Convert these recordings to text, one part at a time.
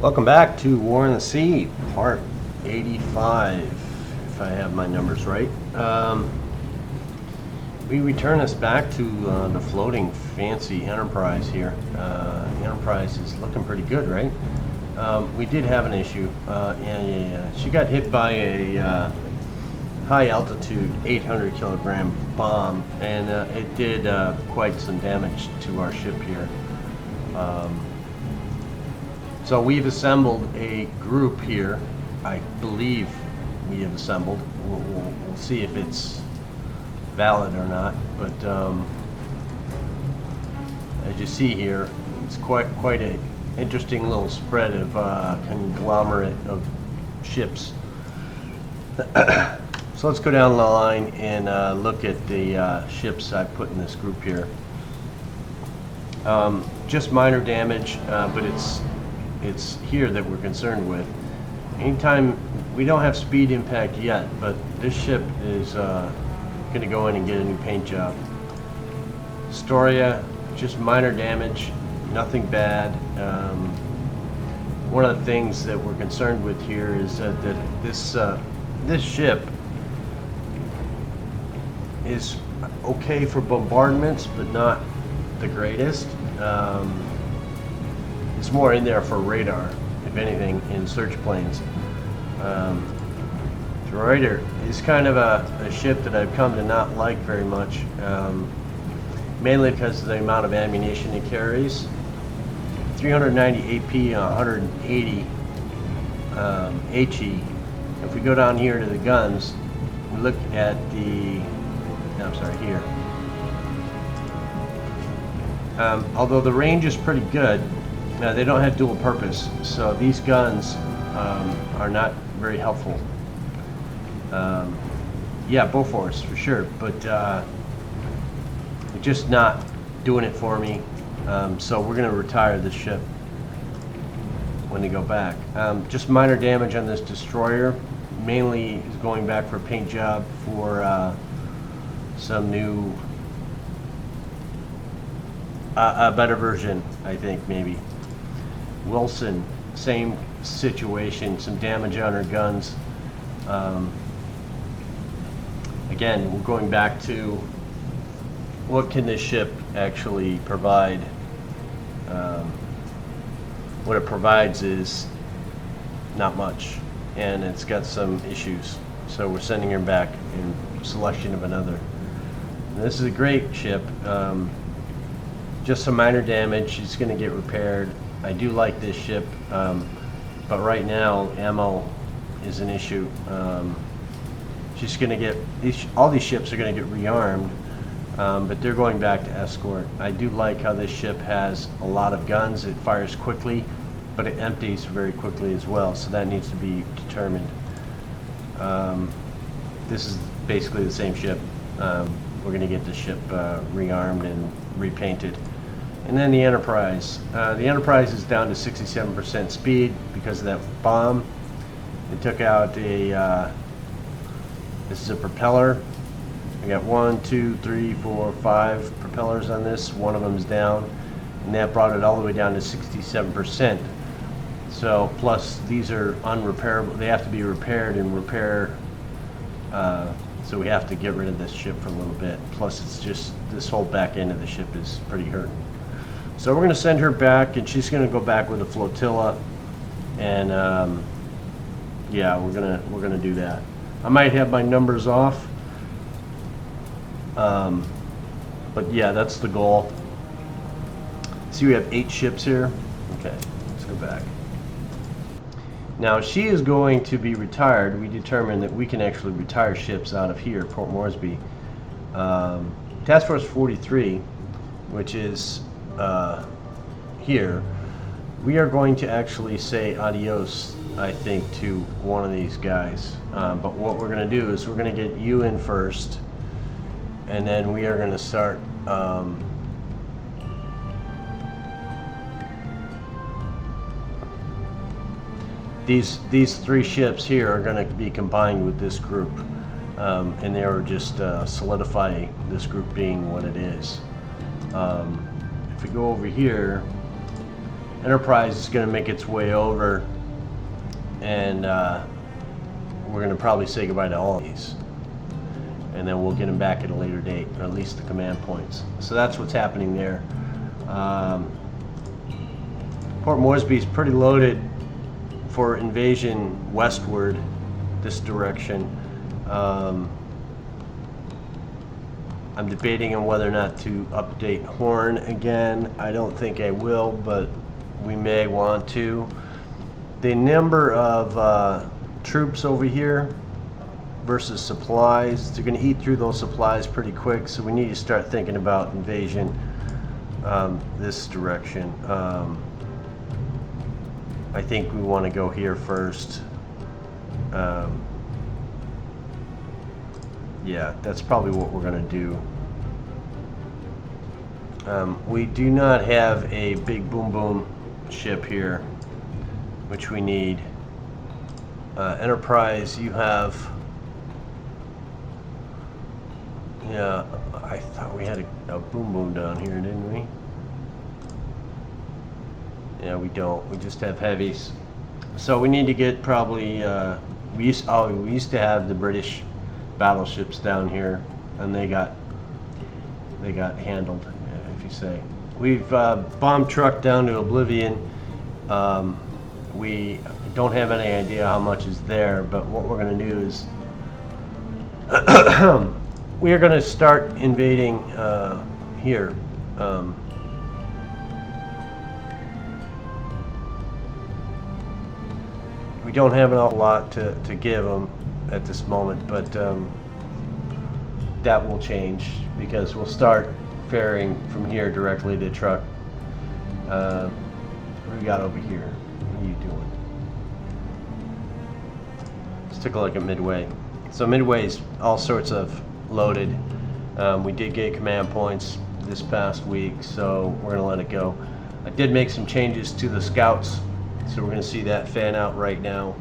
Welcome back to War in the Sea, part 85, if I have my numbers right. We return us back to the floating fancy Enterprise here. The Enterprise is looking pretty good, right? We did have an issue. She got hit by a high altitude 800 kilogram bomb, and it did quite some damage to our ship here. So we've assembled a group here. I believe we have assembled. We'll see if it's valid or not. But as you see here, it's quite a interesting little spread of conglomerate of ships. So let's go down the line and look at the ships I put in this group here. Just minor damage, but it's here that we're concerned with. Anytime, we don't have speed impact yet, but this ship is going to go in and get a new paint job. Astoria, just minor damage, nothing bad. One of the things that we're concerned with here is that this ship is okay for bombardments, but not the greatest. It's more in there for radar, if anything, in search planes. Droider is kind of a ship that I've come to not like very much, mainly because of the amount of ammunition it carries. 390 AP, 180 HE. If we go down here to the guns, we look at the, I'm sorry, here. Although the range is pretty good, they don't have dual purpose, so these guns are not very helpful. Yeah, Bofors for sure, but they're just not doing it for me. So we're going to retire this ship when they go back. Just minor damage on this destroyer, mainly going back for a paint job for some new, a better version, I think, maybe. Wilson, same situation, some damage on her guns. Again, we're going back to what can this ship actually provide. What it provides is not much, and it's got some issues. So we're sending her back in selection of another. And this is a great ship. Just some minor damage. It's going to get repaired. I do like this ship, but right now ammo is an issue. She's going to get all these ships are going to get rearmed, but they're going back to escort. I do like how this ship has a lot of guns. It fires quickly, but it empties very quickly as well. So that needs to be determined. This is basically the same ship. We're going to get the ship rearmed and repainted. And then the Enterprise. The Enterprise is down to 67% speed because of that bomb. It took out a, this is a propeller. I got 1, 2, 3, 4, 5 propellers on this. One of them is down, and that brought it all the way down to 67%. So plus these are unrepairable. They have to be repaired and repair. So we have to get rid of this ship for a little bit. Plus it's just, this whole back end of the ship is pretty hurt. So we're going to send her back, and she's going to go back with a flotilla, and yeah, we're gonna do that. I might have my numbers off, but yeah, that's the goal. See, we have 8 ships here. Okay, let's go back. Now she is going to be retired. We determined that we can actually retire ships out of here, Port Moresby. Task Force 43, which is here, we are going to actually say adios, I think, to one of these guys. But what we're going to do is we're going to get you in first, and then we are going to start these 3 ships here are going to be combined with this group, and they are just solidify this group being what it is. If we go over here, Enterprise is going to make its way over, and we're going to probably say goodbye to all of these. And then we'll get them back at a later date, or at least the command points. So that's what's happening there. Port Moresby is pretty loaded for invasion westward, this direction. I'm debating on whether or not to update Horn again. I don't think I will, but we may want to. The number of troops over here versus supplies, they're going to eat through those supplies pretty quick, so we need to start thinking about invasion this direction. I think we want to go here first. Yeah, that's probably what we're going to do. We do not have a big boom boom ship here, which we need. Enterprise, you have... Yeah, I thought we had a boom boom down here, didn't we? Yeah, we don't. We just have heavies. So we need to get probably... we used to have the British battleships down here, and they got handled, if you say. We've bomb trucked down to oblivion. We don't have any idea how much is there, but what we're going to do is we are going to start invading here. We don't have an awful lot to give them at this moment, but that will change because we'll start ferrying from here directly to truck. What do we got over here? What are you doing? Let's take a look at Midway. So Midway's all sorts of loaded. We did get command points this past week, so we're going to let it go. I did make some changes to the scouts, so we're going to see that fan out right now.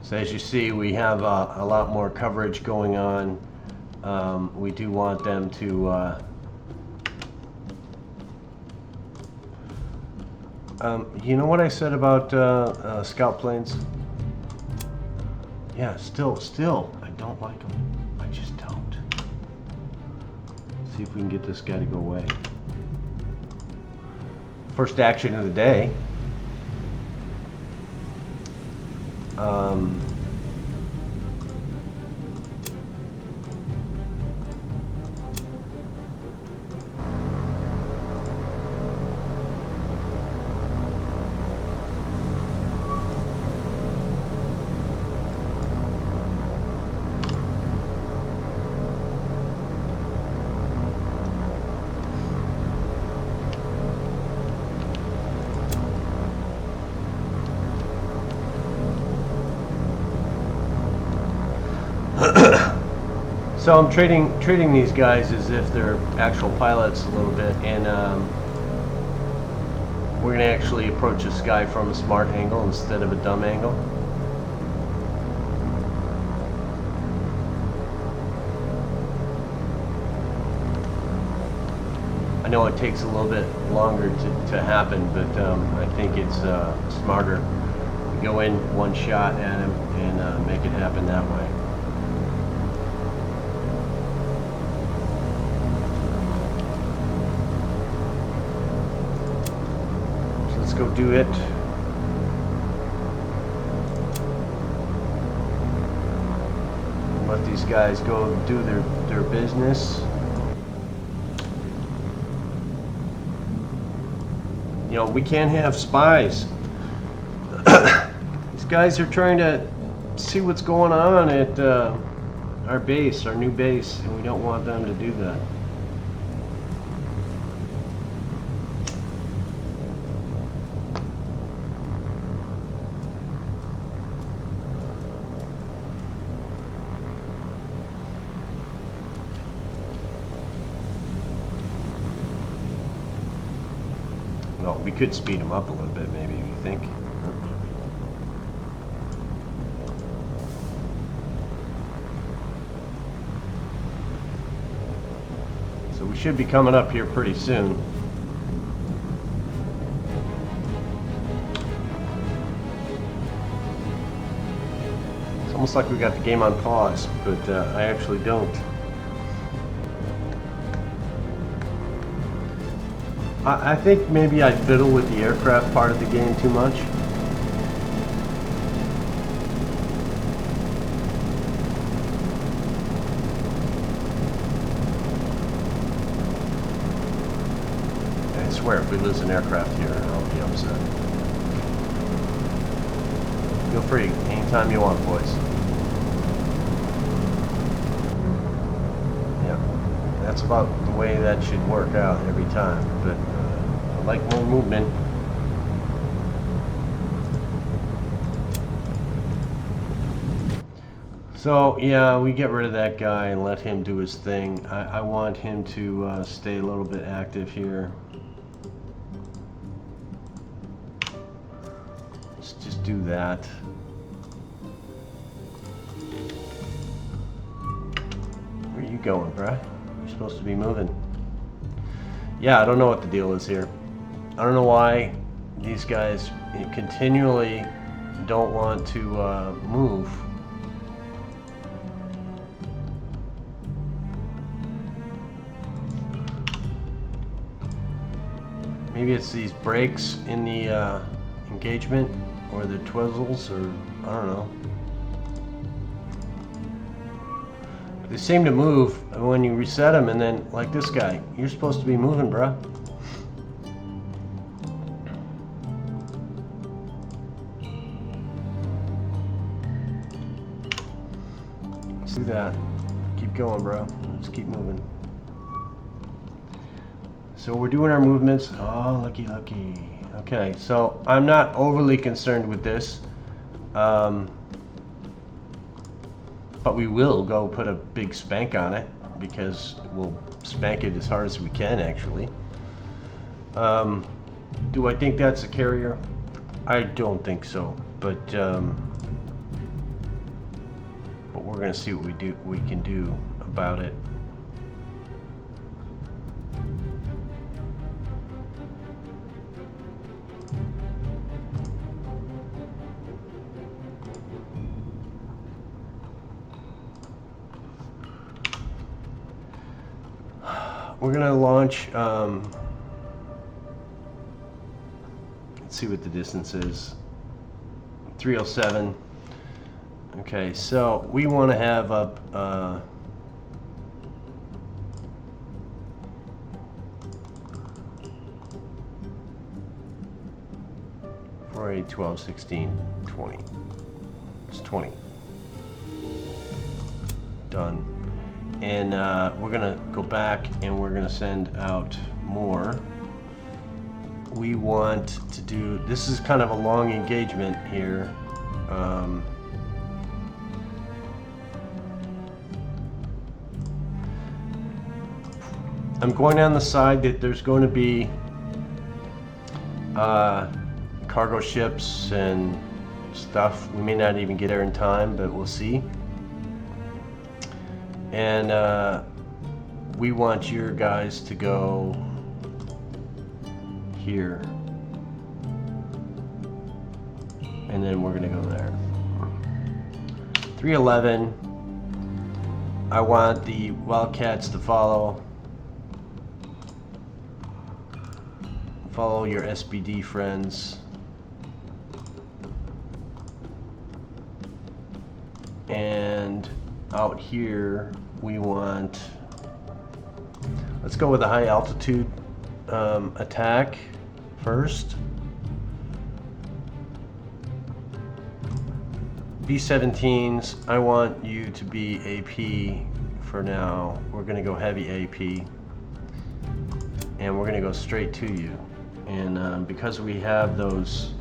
So as you see, we have a lot more coverage going on. We do want them to you know what I said about scout planes? Yeah, still, I don't like them. I just don't. See if we can get this guy to go away. First action of the day. So I'm treating these guys as if they're actual pilots a little bit, and we're going to actually approach this guy from a smart angle instead of a dumb angle. I know it takes a little bit longer to happen, but I think it's smarter to go in one shot at him and make it happen that way. Go do it. Let these guys go do their business. You know, we can't have spies. These guys are trying to see what's going on at our base, our new base, and we don't want them to do that. Well, we could speed them up a little bit, maybe, you think? So we should be coming up here pretty soon. It's almost like we got the game on pause, but I actually don't. I think maybe I fiddle with the aircraft part of the game too much. I swear if we lose an aircraft here, I'll be upset. Feel free, anytime you want, boys. Yeah, that's about the way that should work out every time, but I like more movement. So yeah, we get rid of that guy and let him do his thing. I want him to stay a little bit active here. Let's just do that. Where are you going, bruh? You're supposed to be moving. Yeah, I don't know what the deal is here. I don't know why these guys continually don't want to move. Maybe it's these brakes in the engagement, or the twizzles, or I don't know. They seem to move when you reset them, and then, like this guy, you're supposed to be moving, bruh. Let's do that. Keep going, bro. Let's keep moving. So we're doing our movements. Oh, lucky, lucky. Okay, so I'm not overly concerned with this. But we will go put a big spank on it, because we'll spank it as hard as we can, actually. Do I think that's a carrier? I don't think so, but we're gonna see what we can do about it. We're gonna launch, let's see what the distance is, 307. Okay, so we want to have up, 4, 8, 12, 16, 20. It's 20. Done. And we're gonna go back and we're gonna send out more. We want to do, this is kind of a long engagement here. I'm going on the side that there's going to be cargo ships and stuff. We may not even get there in time, but we'll see. And we want your guys to go here. And then we're gonna go there. 311. I want the Wildcats to follow your SBD friends. And out here we want, let's go with a high altitude attack first. B-17s, I want you to be AP for now. We're gonna go heavy AP and we're gonna go straight to you. And because we have those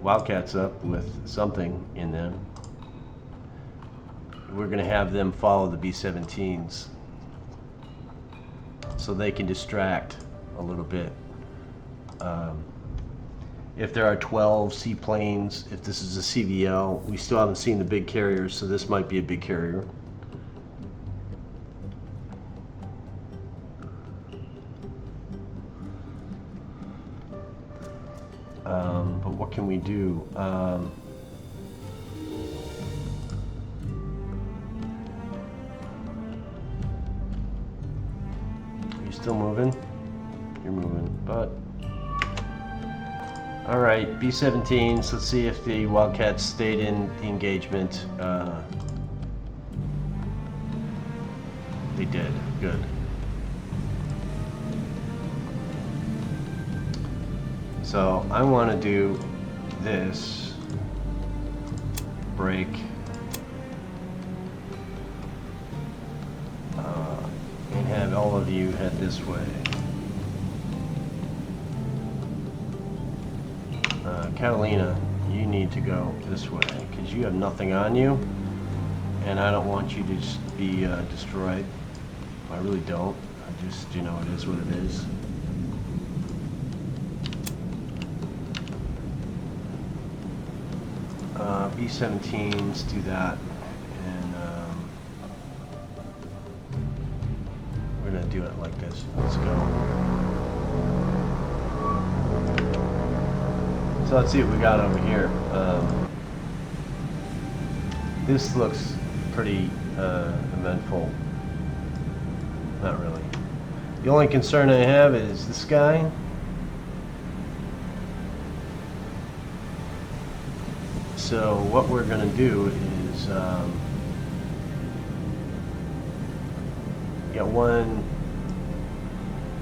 Wildcats up with something in them, we're going to have them follow the B-17s so they can distract a little bit. If there are 12 seaplanes, if this is a CVL, we still haven't seen the big carriers, so this might be a big carrier. But what can we do? You still moving? You're moving, but all right, B-17s. Let's see if the Wildcats stayed in the engagement. They did. Good. So I want to do this. Break. And have all of you head this way. Catalina, you need to go this way because you have nothing on you, and I don't want you to just be destroyed. I really don't. I just, you know, it is what it is. B-17s do that, and we're gonna do it like this. Let's go. So let's see what we got over here. This looks pretty eventful. Not really. The only concern I have is this guy. So what we're going to do is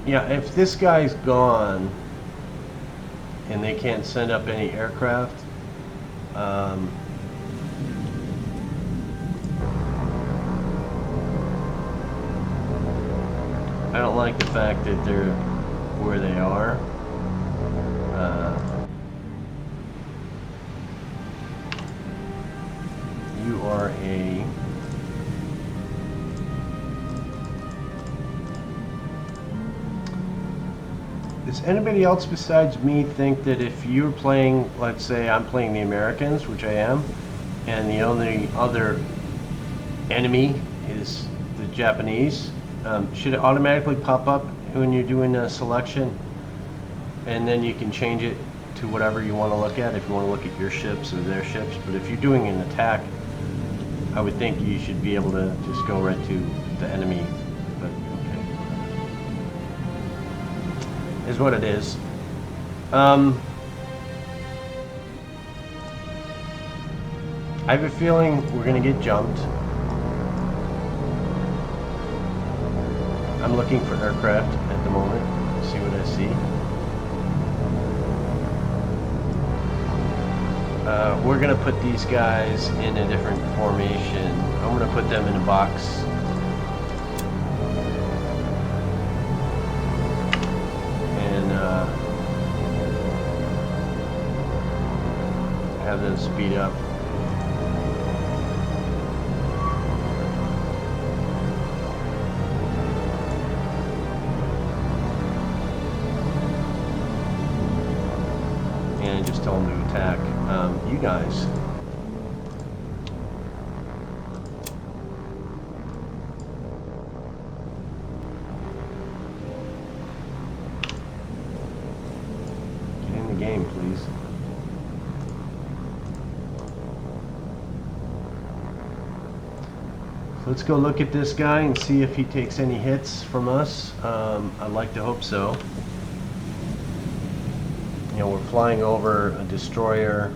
if this guy's gone and they can't send up any aircraft, I don't like the fact that they're where they are. You are a Does anybody else besides me think that if you're playing, let's say I'm playing the Americans, which I am, and the only other enemy is the Japanese, should it automatically pop up when you're doing a selection, and then you can change it to whatever you want to look at, if you want to look at your ships or their ships? But if you're doing an attack, I would think you should be able to just go right to the enemy. But okay, is what it is. I have a feeling we're gonna get jumped. I'm looking for aircraft at the moment. See what I see. We're gonna put these guys in a different formation. I'm gonna put them in a box. And have them speed up. And just tell them to attack. You guys. Get in the game, please. So let's go look at this guy and see if he takes any hits from us. I'd like to hope so. You know, we're flying over a destroyer.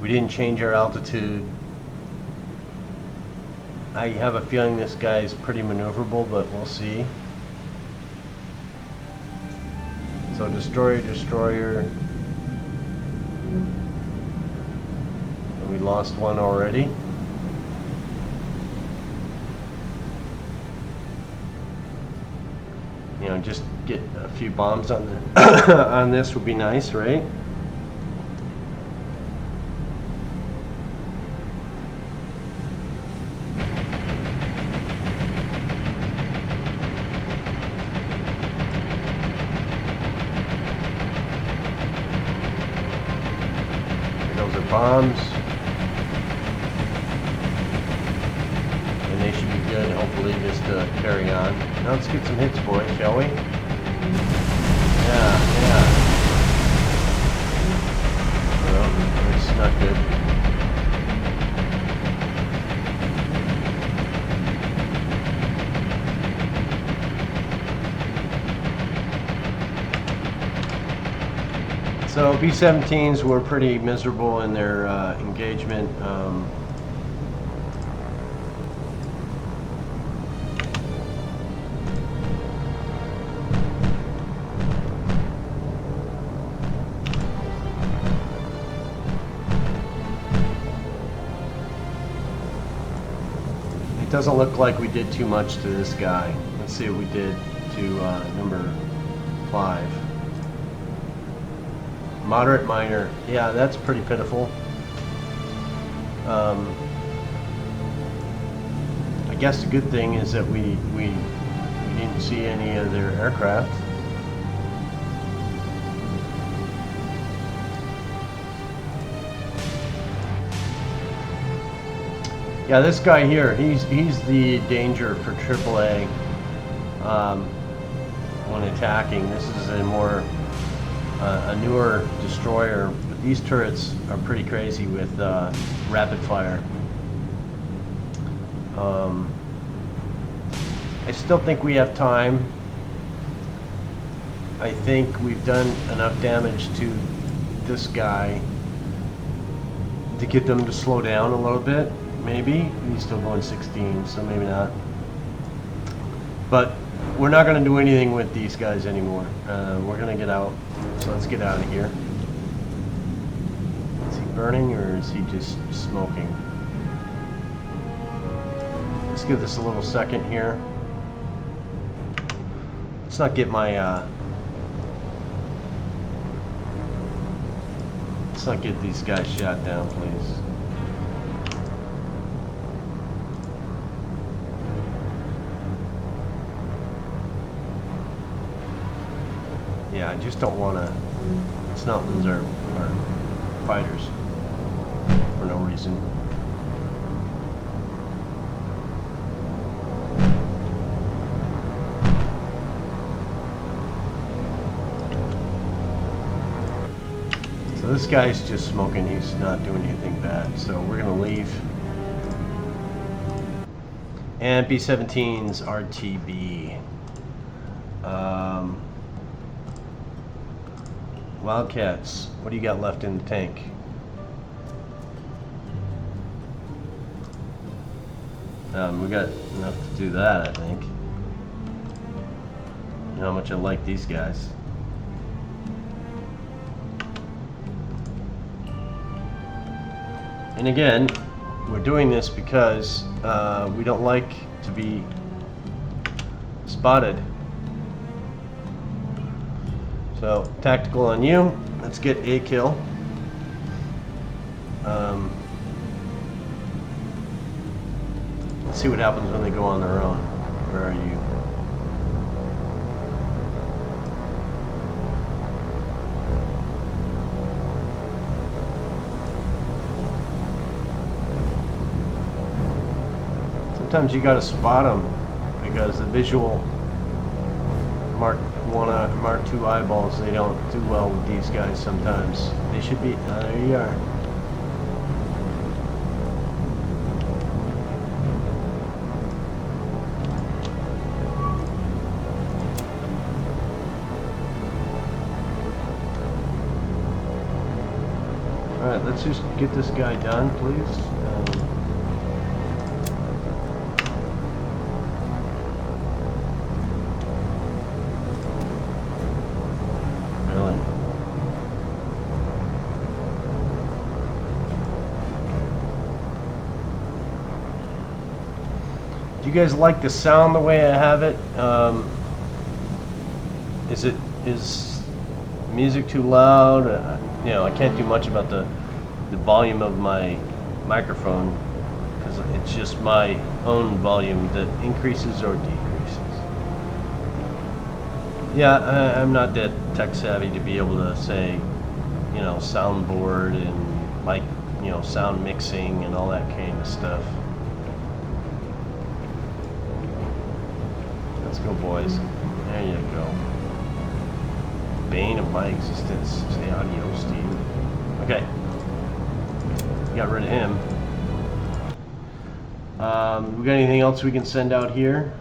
We didn't change our altitude. I have a feeling this guy is pretty maneuverable, but we'll see. So destroyer, destroyer. And we lost one already. You know, just get a few bombs on the on this would be nice, right? Those are bombs. And they should be good, hopefully, just to carry on. Now let's get some hits for it, shall we? Yeah, yeah. It's not good. So B-17s were pretty miserable in their engagement. It doesn't look like we did too much to this guy. Let's see what we did to number 5. Moderate minor. Yeah, that's pretty pitiful. I guess the good thing is that we didn't see any of their aircraft. Yeah, this guy here, he's the danger for AAA when attacking. This is a newer destroyer, but these turrets are pretty crazy with rapid fire. I still think we have time. I think we've done enough damage to this guy to get them to slow down a little bit. Maybe. He's still going 16, so maybe not. But we're not going to do anything with these guys anymore. We're going to get out. So let's get out of here. Is he burning or is he just smoking? Let's give this a little second here. Let's not get my let's not get these guys shot down, please. Yeah, I just don't want to. Let's not lose our fighters for no reason. So this guy's just smoking. He's not doing anything bad. So we're gonna leave. And B-17's RTB. Wildcats, what do you got left in the tank? We got enough to do that, I think. You know how much I like these guys. And again, we're doing this because we don't like to be spotted. So, tactical on you. Let's get a kill. Let's see what happens when they go on their own. Where are you? Sometimes you gotta spot them because the visual Mark 1, Mark 2 eyeballs, they don't do well with these guys sometimes. They should be, there you are. Alright, let's just get this guy done, please. Do you guys like the sound the way I have it? Is music too loud? You know, I can't do much about the volume of my microphone because it's just my own volume that increases or decreases. Yeah, I'm not that tech savvy to be able to say, you know, soundboard and like, you know, sound mixing and all that kind of stuff. Let's go, boys. There you go. Bane of my existence. Say adios to you. Okay. got rid of him. We got anything else we can send out here?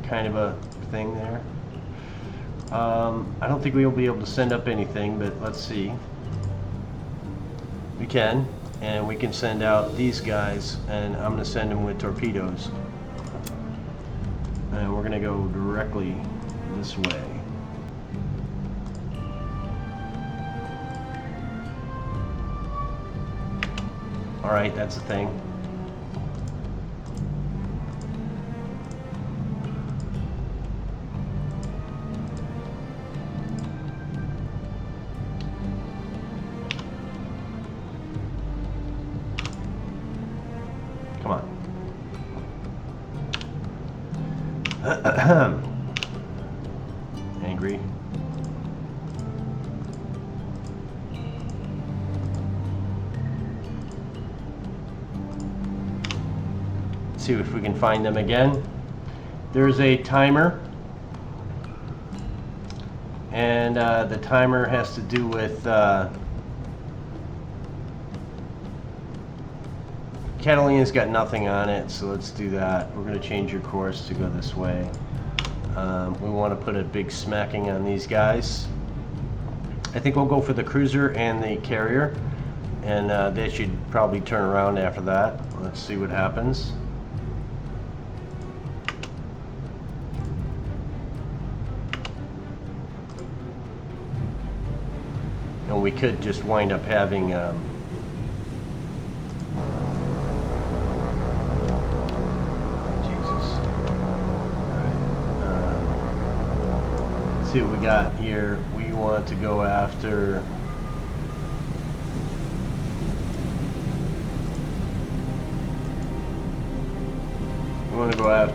Kind of a thing there. I don't think we'll be able to send up anything, but let's see. We can, and we can send out these guys, and I'm going to send them with torpedoes. And we're going to go directly this way. Alright, that's the thing. Come on. Angry. See if we can find them again. There's a timer, and the timer has to do with Catalina's got nothing on it, so let's do that. We're going to change your course to go this way. We want to put a big smacking on these guys. I think we'll go for the cruiser and the carrier, and they should probably turn around after that. Let's see what happens. And we could just wind up having see what we got here. We want to go after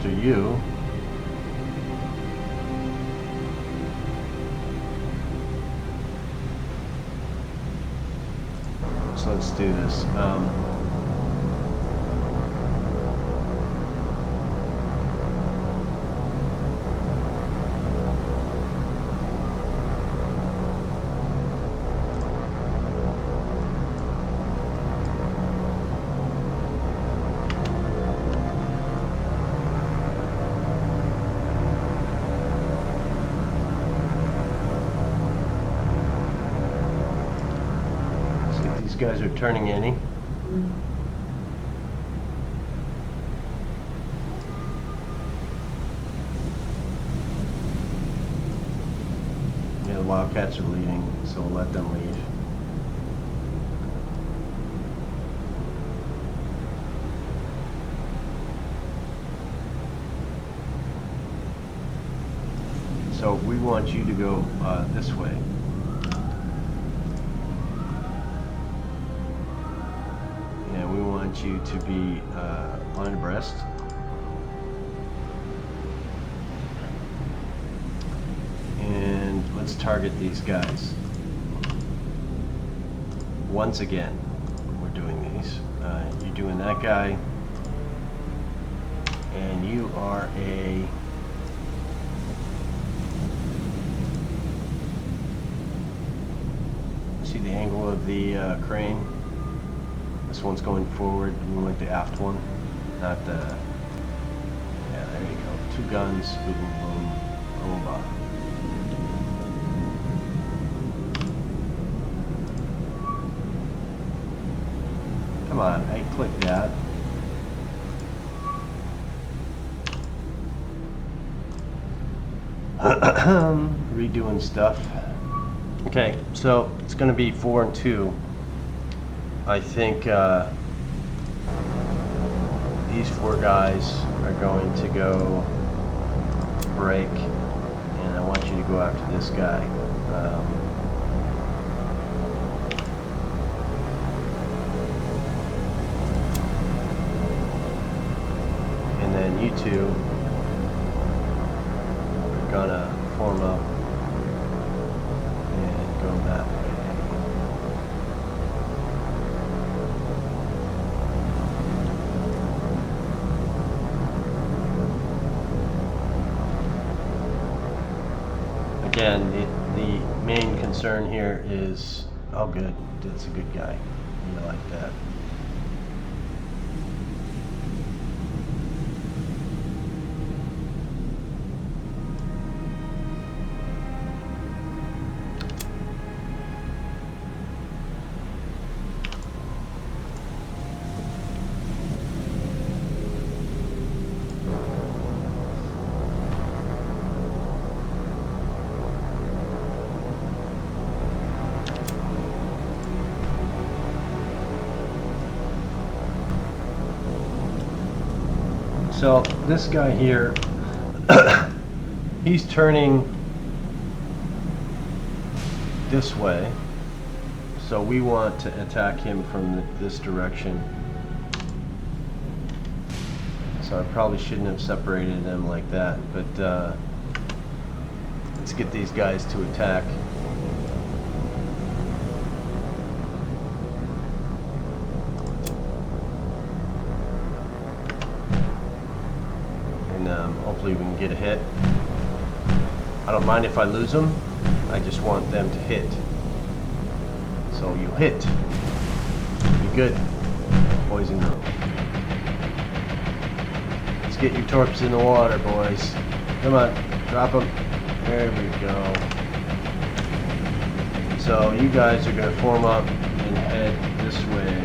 you. So let's do this. These guys are turning any. Yeah, the Wildcats are leading, so we'll let them lead. So we want you to go this way. We want you to be line abreast. And let's target these guys. Once again, we're doing these. You're doing that guy. And you are a... See the angle of the crane? This one's going forward. We want the aft one, not the... Yeah, there you go. Two guns. Boom, boom, boom, boom. Come on, I clicked that. Redoing stuff. Okay, so it's going to be 4 and 2. I think these 4 guys are going to go break, and I want you to go after this guy. And then you two are gonna form up and go that way. Again, the main concern here is Oh, good. That's a good guy. You like that. So this guy here, he's turning this way, so we want to attack him from this direction. So I probably shouldn't have separated them like that, but let's get these guys to attack. Hopefully we can get a hit. I don't mind if I lose them. I just want them to hit. So you hit. Be good, boys and girls. Let's get your torps in the water, boys. Come on, drop them. There we go. So you guys are going to form up and head this way.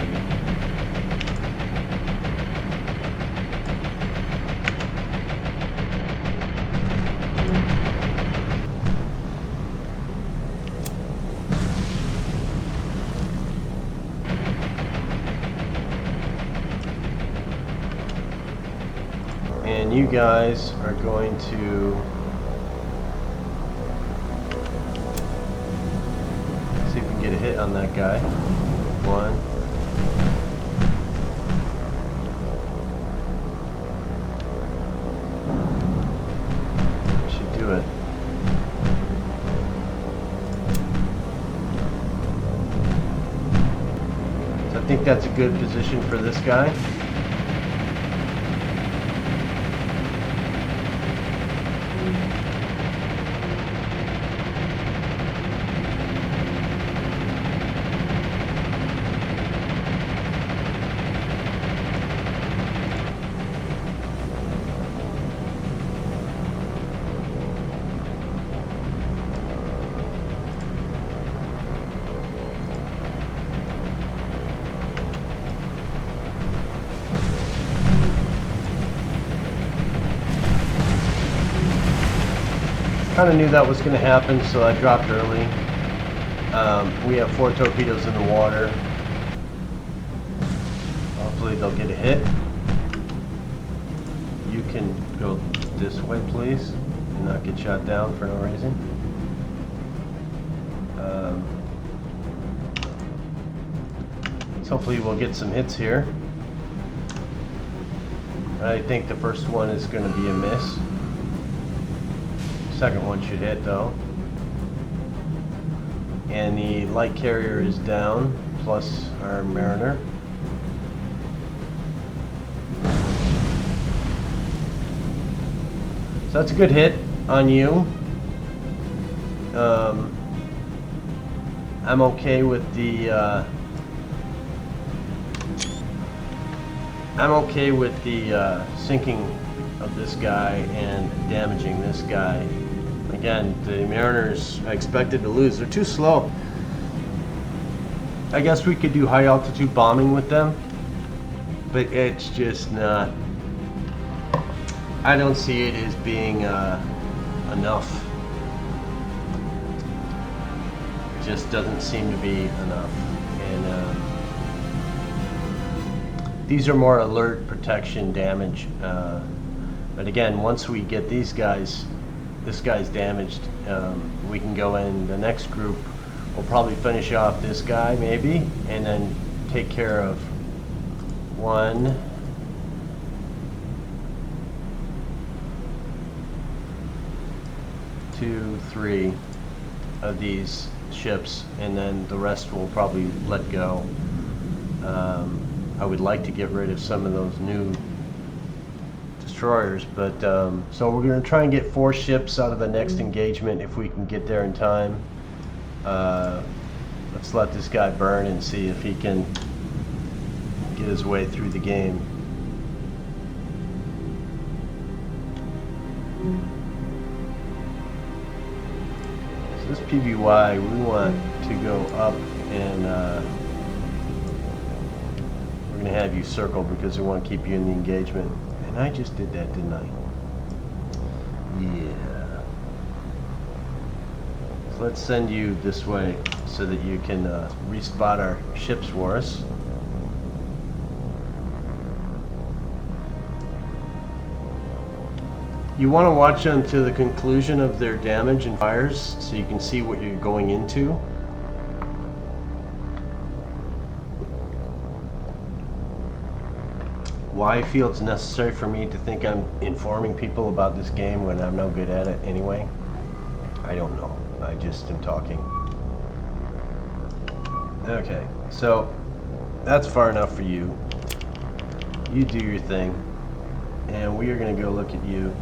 And you guys are going to see if we can get a hit on that guy. One. Should do it. So I think that's a good position for this guy. Kind of knew that was going to happen, so I dropped early. We have 4 torpedoes in the water. Hopefully they'll get a hit. You can go this way, please, and not get shot down for no reason. So hopefully we'll get some hits here. I think the first one is going to be a miss. Second one should hit though. And the light carrier is down, plus our Mariner. So that's a good hit on you. I'm okay with the sinking of this guy and damaging this guy. Again, the Mariners I expected to lose. They're too slow. I guess we could do high altitude bombing with them, but it's just not. I don't see it as being enough. It just doesn't seem to be enough. And these are more alert, protection, damage. But again, once we get these guys, this guy's damaged, we can go in. The next group will probably finish off this guy maybe, and then take care of 1, 2, 3 of these ships, and then the rest will probably let go. I would like to get rid of some of those new destroyers, but so we're going to try and get 4 ships out of the next engagement if we can get there in time. Let's let this guy burn and see if he can get his way through the game. So this PBY, we want to go up, and we're going to have you circle because we want to keep you in the engagement. And I just did that, didn't I? Yeah. So let's send you this way so that you can respot our ships for us. You want to watch them to the conclusion of their damage and fires so you can see what you're going into. Why I feel it's necessary for me to think I'm informing people about this game when I'm no good at it anyway, I don't know. I just am talking. Okay, so that's far enough for you. You do your thing, and we are going to go look at you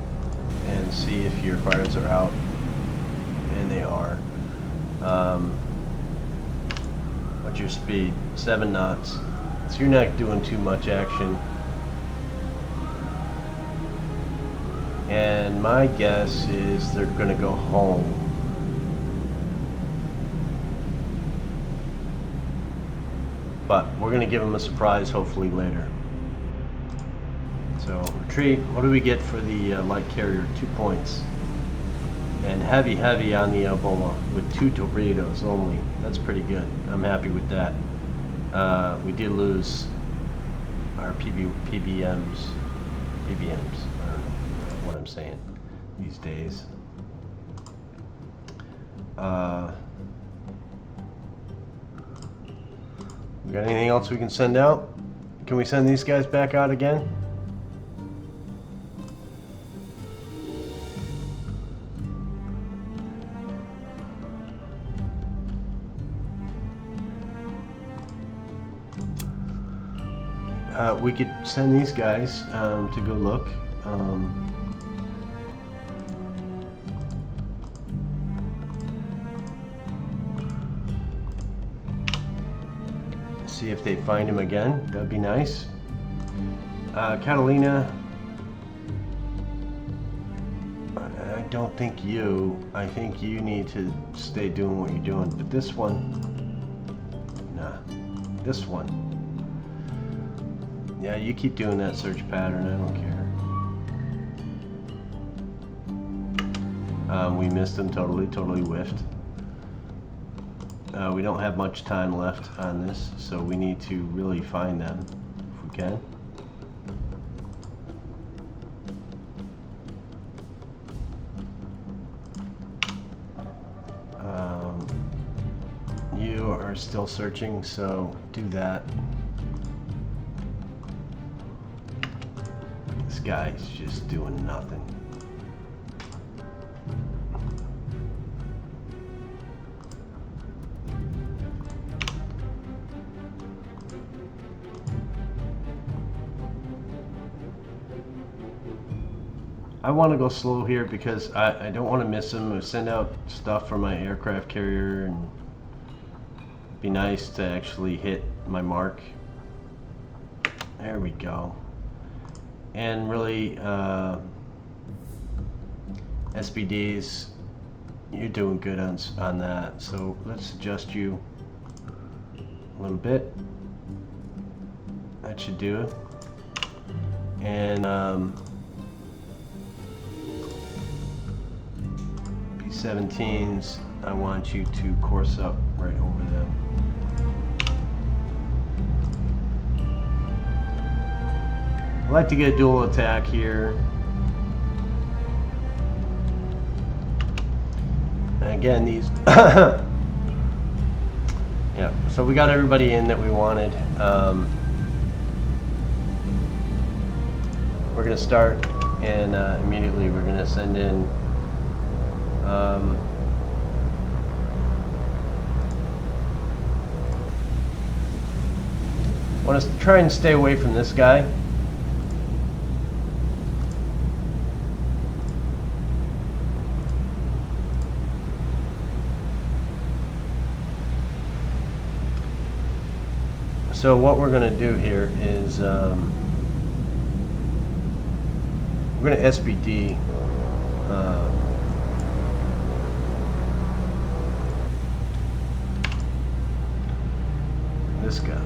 and see if your fires are out, and they are. What's your speed? 7 knots. So you're not doing too much action. And my guess is they're going to go home. But we're going to give them a surprise hopefully later. So retreat. What do we get for the light carrier? 2 points. And heavy on the Obama with 2 torpedoes only. That's pretty good. I'm happy with that. We did lose our PBMs. I don't know what I'm saying these days. We got anything else we can send out? Can we send these guys back out again? We could send these guys to go look. See if they find him again. That'd be nice. Catalina, I don't think you. I think you need to stay doing what you're doing. But this one, nah. This one. Yeah, you keep doing that search pattern. I don't care. We missed him totally whiffed. We don't have much time left on this, so we need to really find them if we can. You are still searching, so do that. This guy's just doing nothing. I want to go slow here because I don't want to miss him. I send out stuff for my aircraft carrier, and it'd be nice to actually hit my mark. There we go. And really, SBDs, you're doing good on that. So let's adjust you a little bit. That should do it. And P-17s, I want you to course up right over them. I'd like to get a dual attack here. And again, these yeah, so we got everybody in that we wanted. We're going to start, and immediately we're going to send in want to try and stay away from this guy. So what we're going to do here is we're going to SBD this guy.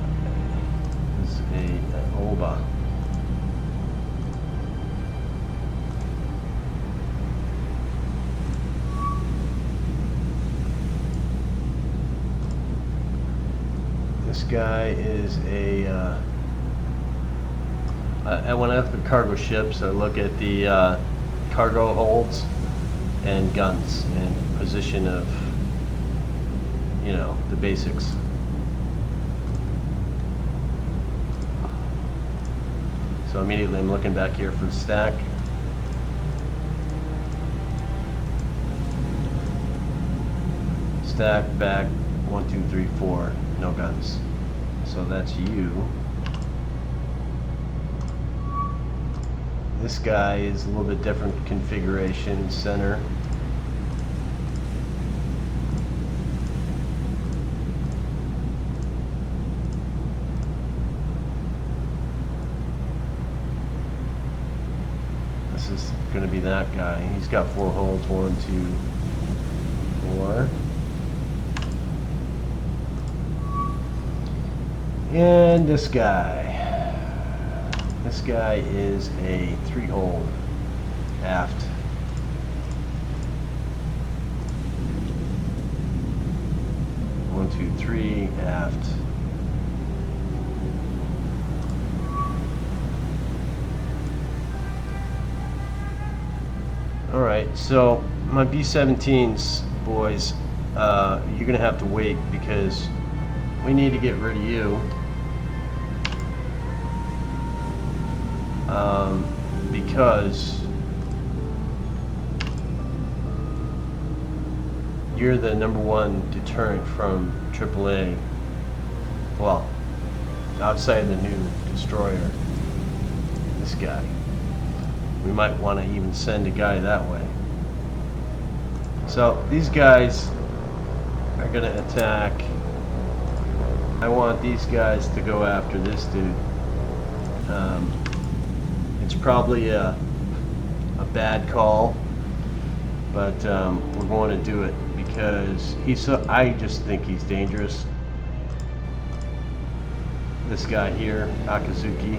This is an OBA. This guy is when I look at cargo ships, I look at the cargo holds and guns and position of, you know, the basics. So immediately I'm looking back here for the stack. Stack, back, 1, 2, 3, 4, no guns. So that's you. This guy is a little bit different configuration, center. This is going to be that guy. He's got 4 holds, 1, 2, 4. And this guy. This guy is a 3-hold aft. One, 2, 3 aft. All right, so my B-17s, boys, you're gonna have to wait because we need to get rid of you. Because you're the #1 deterrent from AAA. Well, outside the new destroyer. This guy. We might want to even send a guy that way. So these guys are going to attack. I want these guys to go after this dude. It's probably a bad call, but we're going to do it because I just think he's dangerous. This guy here, Akazuki,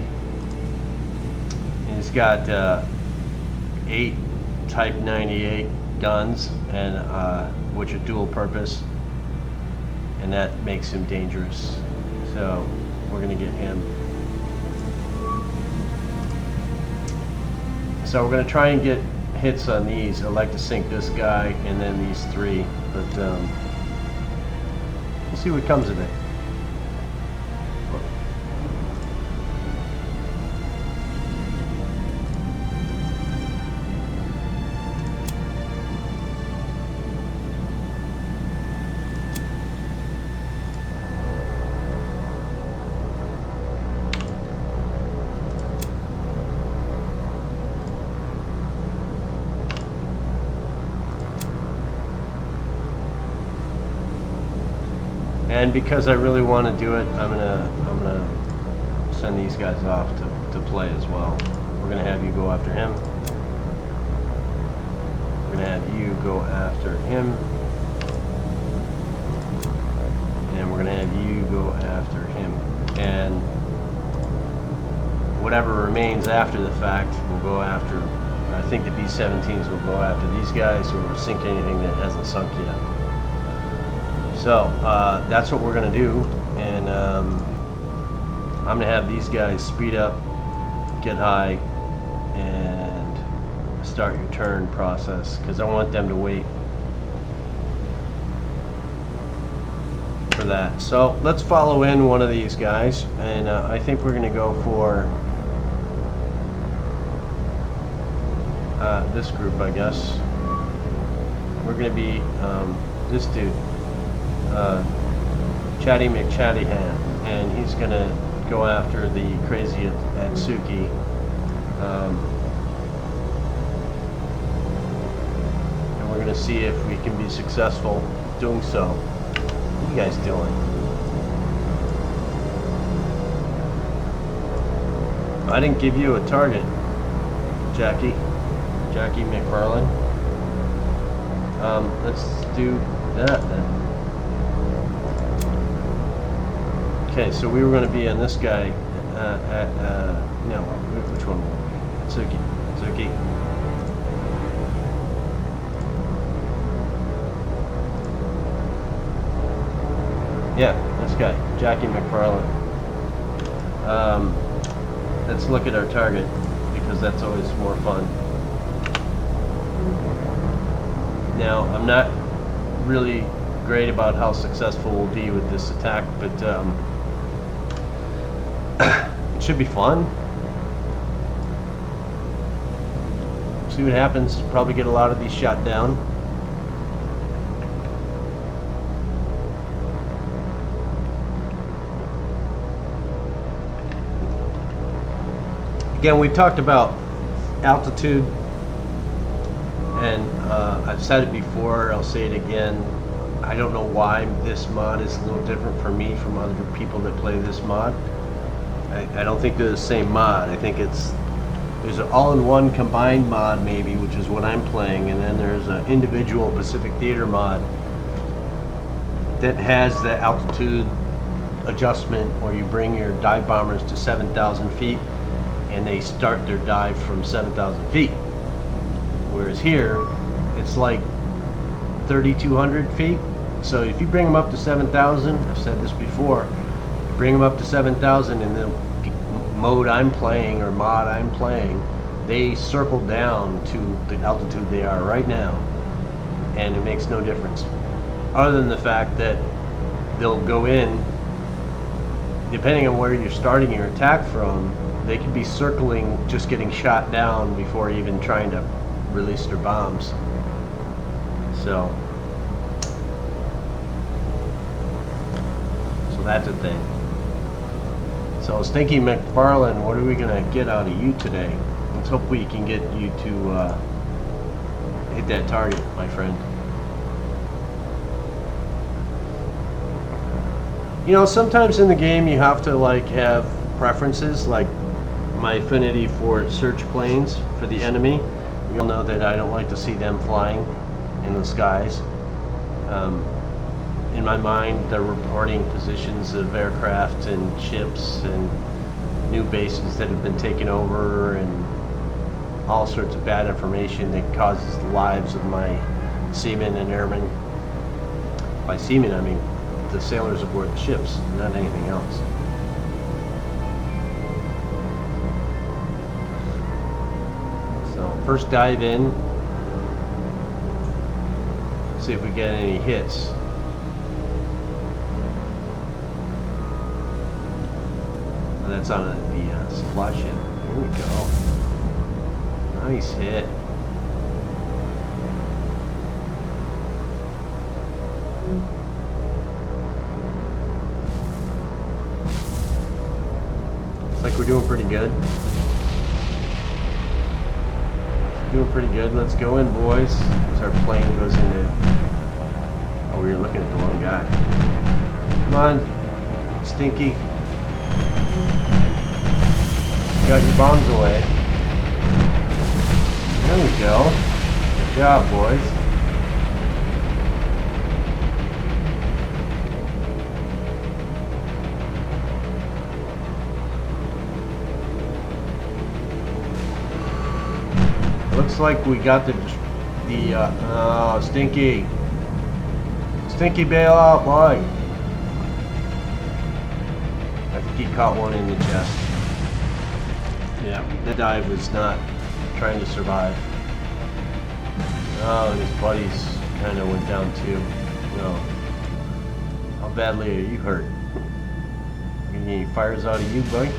he's got 8 Type 98 guns, and which are dual purpose, and that makes him dangerous. So we're going to get him. So we're going to try and get hits on these. I'd like to sink this guy and then these 3, but we'll see what comes of it. And because I really want to do it, I'm gonna send these guys off to play as well. We're gonna have you go after him. We're gonna have you go after him, and we're gonna have you go after him. And whatever remains after the fact, we'll go after. I think the B-17s will go after these guys, or we'll sink anything that hasn't sunk yet. So that's what we're going to do, and I'm going to have these guys speed up, get high, and start your turn process, because I want them to wait for that. So let's follow in one of these guys, and I think we're going to go for this group, I guess. We're going to be this dude. Chatty McChattyhan, and he's gonna go after the crazy Atsuki. And we're gonna see if we can be successful doing so. What are you guys doing? I didn't give you a target, Jackie McFarland. Let's do that then. Okay, so we were going to be on this guy no, which one? Suki. Yeah, this guy, Jackie McFarland. Let's look at our target, because that's always more fun. Now, I'm not really great about how successful we'll be with this attack, but it should be fun. See what happens. Probably get a lot of these shot down. Again, we talked about altitude, and I've said it before, I'll say it again. I don't know why this mod is a little different for me from other people that play this mod. I don't think they're the same mod. I think there's an all-in-one combined mod maybe, which is what I'm playing, and then there's an individual Pacific Theater mod that has the altitude adjustment where you bring your dive bombers to 7,000 feet and they start their dive from 7,000 feet. Whereas here, it's like 3,200 feet. So if you bring them up to 7,000, I've said this before, bring them up to 7,000 and the mode I'm playing or mod I'm playing, they circle down to the altitude they are right now, and it makes no difference. Other than the fact that they'll go in, depending on where you're starting your attack from, they could be circling, just getting shot down before even trying to release their bombs. So that's a thing. So I was thinking, McFarland, what are we going to get out of you today? Let's hope we can get you to hit that target, my friend. You know, sometimes in the game you have to like have preferences, like my affinity for search planes for the enemy. You'll know that I don't like to see them flying in the skies. In my mind, they're reporting positions of aircraft and ships and new bases that have been taken over and all sorts of bad information that causes the lives of my seamen and airmen. By seamen, I mean the sailors aboard the ships, not anything else. So first dive in, see if we get any hits. That's on the supply ship. Here we go. Nice hit. Looks like we're doing pretty good. Doing pretty good. Let's go in, boys. As our plane goes into... Oh, we were looking at the wrong guy. Come on, Stinky. Got your bombs away. There we go. Good job, boys. Looks like we got the Stinky bail out, boy. I think he caught one in the chest. Yeah, the dive was not trying to survive. Oh, and his buddies kind of went down too. No. How badly are you hurt? Getting any fires out of you, buddy?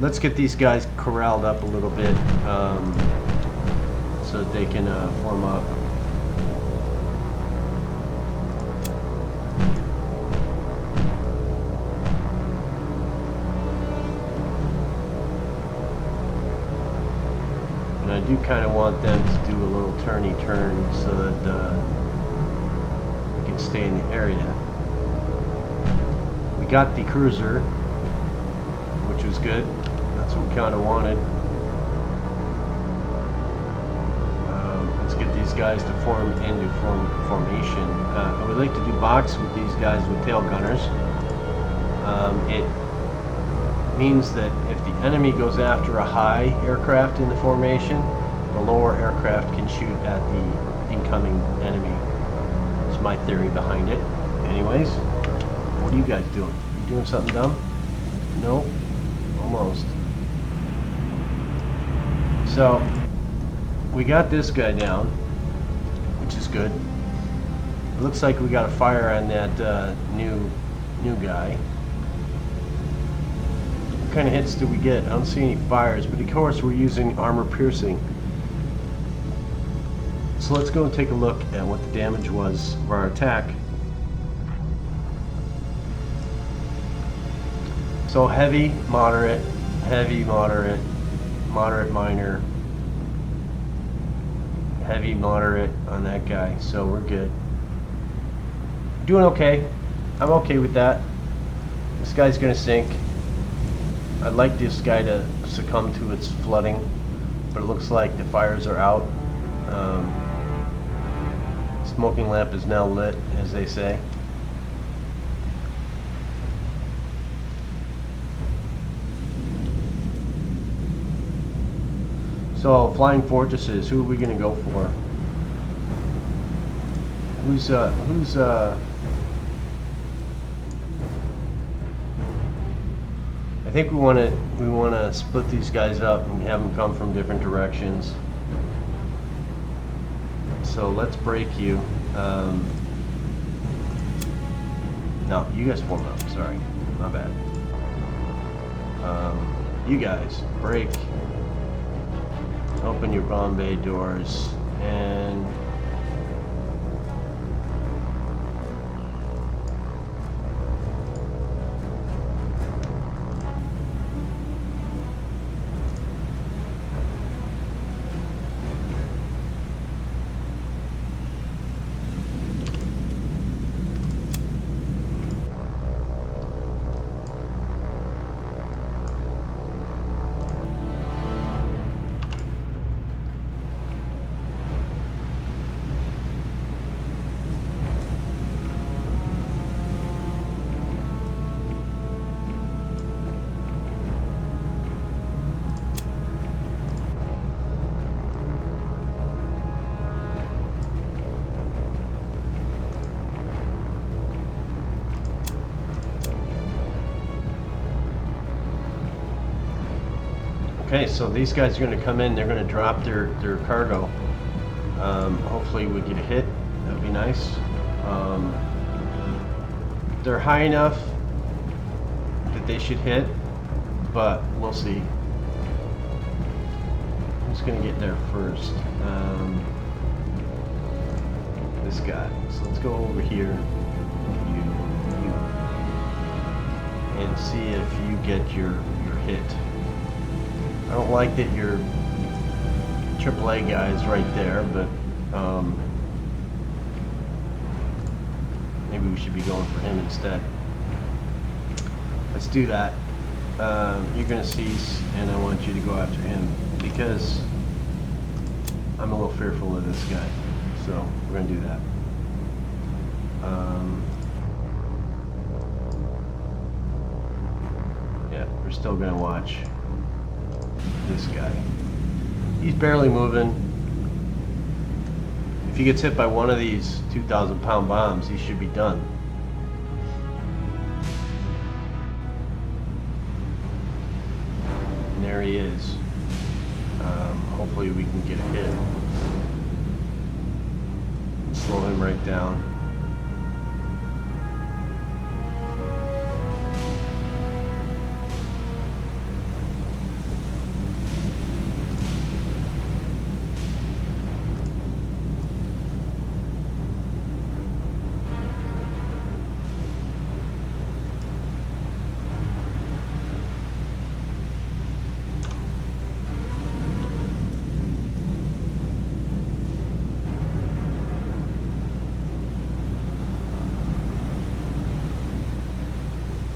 Let's get these guys corralled up a little bit so that they can form up. And I do kind of want them to do a little turny turn so that we can stay in the area. We got the cruiser, which was good. That's what we kind of wanted. Let's get these guys to form into formation. I would like to do box with these guys with tail gunners. It means that if the enemy goes after a high aircraft in the formation, the lower aircraft can shoot at the incoming enemy. That's my theory behind it. Anyways, what are you guys doing? You doing something dumb? No? Almost. So, we got this guy down, which is good. It looks like we got a fire on that new guy. What kind of hits did we get? I don't see any fires, but of course we're using armor piercing. So let's go and take a look at what the damage was of our attack. So heavy, moderate, moderate, minor, heavy, moderate on that guy. So we're good. Doing okay. I'm okay with that. This guy's gonna sink. I'd like this guy to succumb to its flooding, but it looks like the fires are out. Smoking lamp is now lit, as they say. So, flying fortresses, who are we gonna go for? I think we want to split these guys up and have them come from different directions. So let's break you. No, you guys form up. Sorry, my bad. You guys break. Open your bomb bay doors and. Okay, so these guys are going to come in, they're going to drop their cargo. Hopefully we get a hit, that would be nice. They're high enough that they should hit, but we'll see. Who's going to get there first? This guy. So let's go over here, you, and see if you get your hit. I don't like that your AAA guy is right there, but maybe we should be going for him instead. Let's do that. You're going to cease, and I want you to go after him because I'm a little fearful of this guy. So we're going to do that. Yeah, we're still going to watch this guy. He's barely moving. If he gets hit by one of these 2,000-pound bombs, he should be done. And there he is. Hopefully we can get a hit. Slow him right down.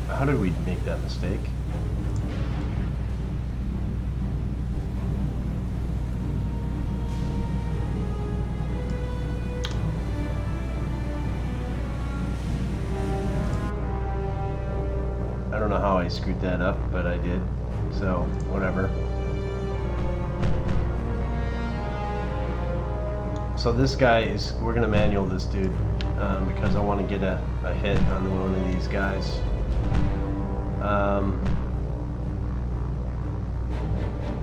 How did we make that mistake? why I screwed that up, but I did. So, whatever. So this guy is, we're going to manual this dude because I want to get a hit on one of these guys.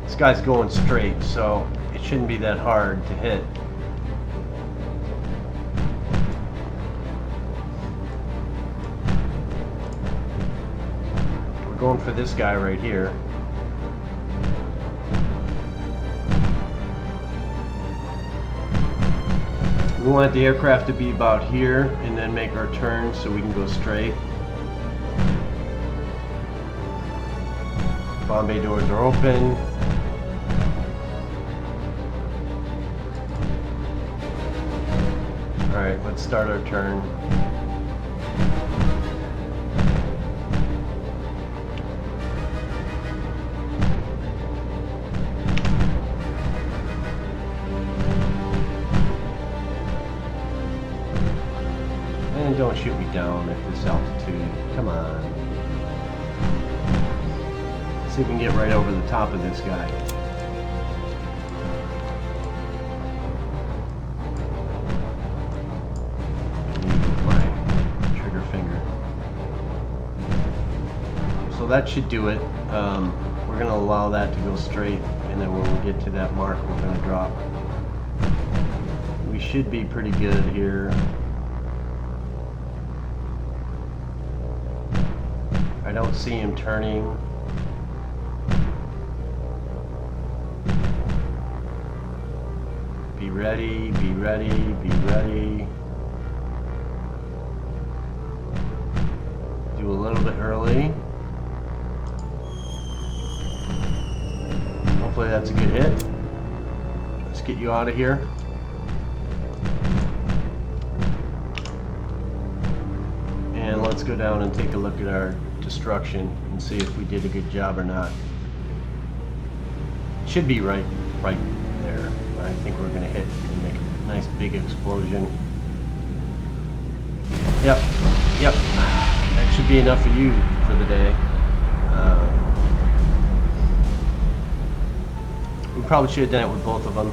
This guy's going straight, so it shouldn't be that hard to hit. We're going for this guy right here. We want the aircraft to be about here and then make our turn so we can go straight. Bomb bay doors are open. Alright, let's start our turn. And don't shoot me down at this altitude. Come on. Let's see if we can get right over the top of this guy. My trigger finger. So that should do it. We're going to allow that to go straight, and then when we get to that mark, we're going to drop. We should be pretty good here. I don't see him turning. Be ready, be ready, be ready. Do a little bit early. Hopefully that's a good hit. Let's get you out of here. And let's go down and take a look at our destruction and see if we did a good job or not. It should be right there. I think we're going to hit and make a nice big explosion. Yep. That should be enough for you for the day. We probably should have done it with both of them.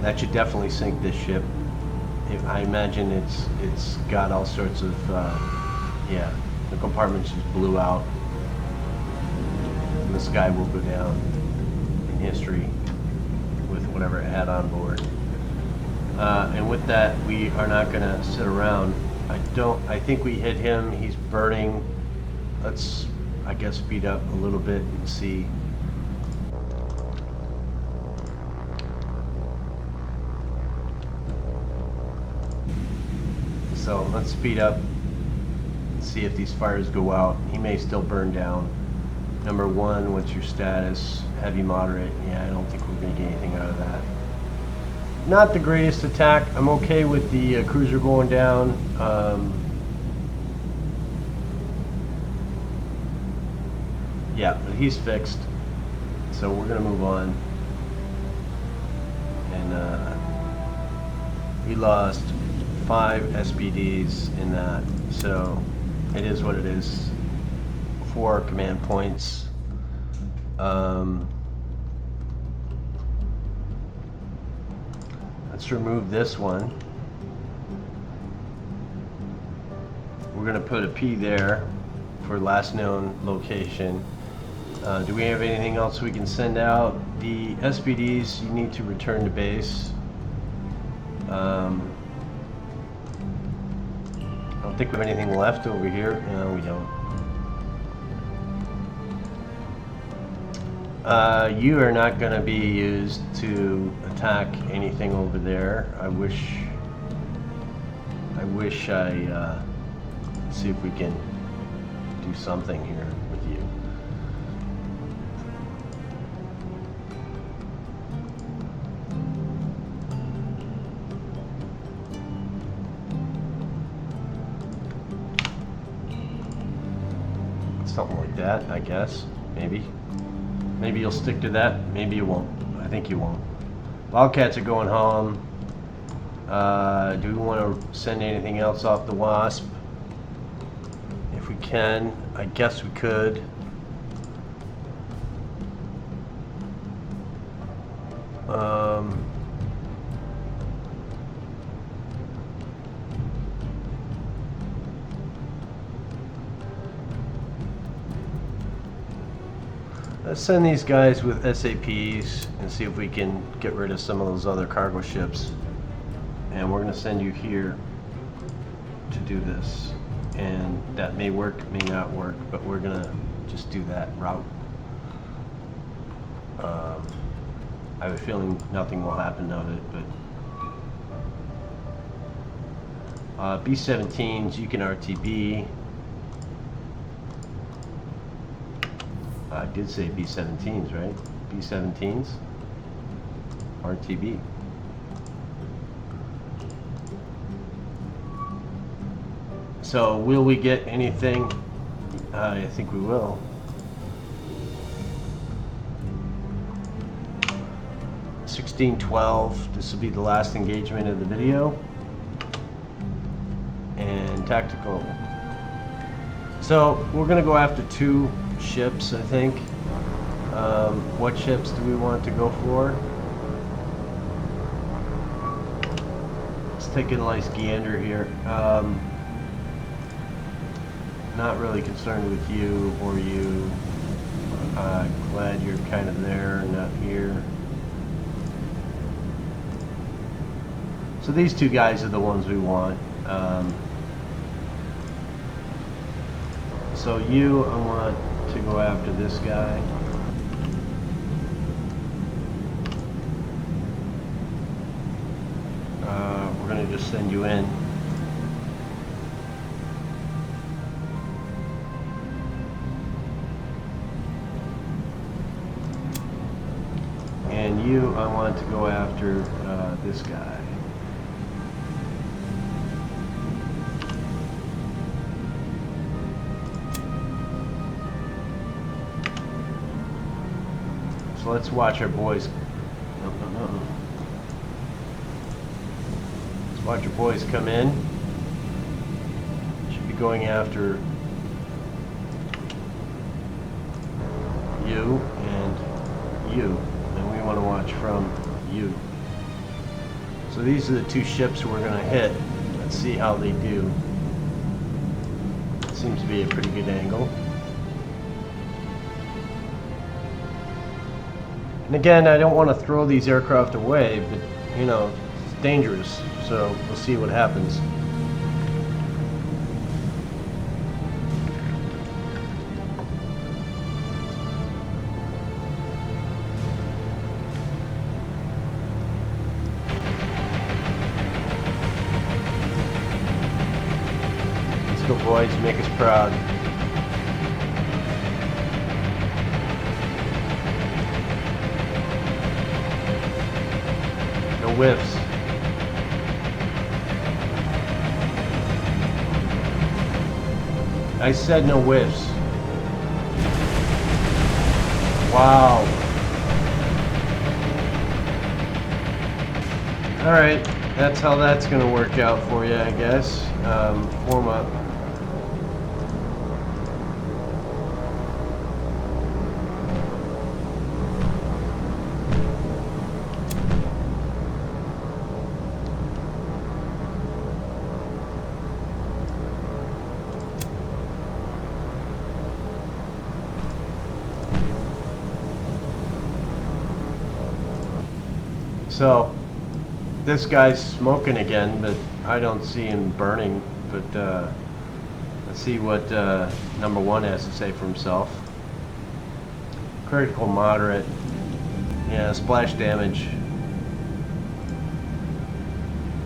That should definitely sink this ship. I imagine it's got all sorts of yeah, the compartments just blew out. And this guy will go down in history with whatever it had on board. And with that, we are not going to sit around. I think we hit him. He's burning. Let's, I guess, speed up a little bit and see. So let's speed up and see if these fires go out. He may still burn down. Number one, what's your status? Heavy, moderate? Yeah, I don't think we're going to get anything out of that. Not the greatest attack. I'm okay with the cruiser going down. Yeah, but he's fixed. So we're going to move on. And we lost 5 SPDs in that. So it is what it is. 4 command points. Let's remove this one. We're going to put a P there for last known location. Do we have anything else we can send out? The SPDs, you need to return to base. I don't think we have anything left over here. No, we don't. You are not going to be used to attack anything over there. I wish I see if we can do something here with you. Something like that, I guess. Maybe you'll stick to that. Maybe you won't. I think you won't. Wildcats are going home. Do we want to send anything else off the Wasp? If we can, I guess we could. Let's send these guys with SAPs and see if we can get rid of some of those other cargo ships. And we're going to send you here to do this. And that may work, may not work, but we're going to just do that route. I have a feeling nothing will happen of it, but B-17s, you can RTB. I did say B-17s, right? B-17s, RTB. So will we get anything? I think we will. (1612). This will be the last engagement of the video. And tactical. So we're going to go after 2 ships, I think. What ships do we want to go for? Let's take a nice gander here. Not really concerned with you or you. Glad you're kind of there, not here. So these 2 guys are the ones we want. So you, I want to go after this guy. We're going to just send you in. And you, I want to go after this guy. So let's watch our boys. No. Let's watch our boys come in. Should be going after you and you. And we want to watch from you. So these are the 2 ships we're going to hit. Let's see how they do. Seems to be a pretty good angle. And again, I don't want to throw these aircraft away, but you know, it's dangerous. So we'll see what happens. Let's go, boys, make us proud. No whiffs. I said no whiffs. Wow. Alright, that's how that's going to work out for you, I guess. Form up. So, this guy's smoking again, but I don't see him burning. But let's see what number 1 has to say for himself. Critical moderate. Yeah, splash damage.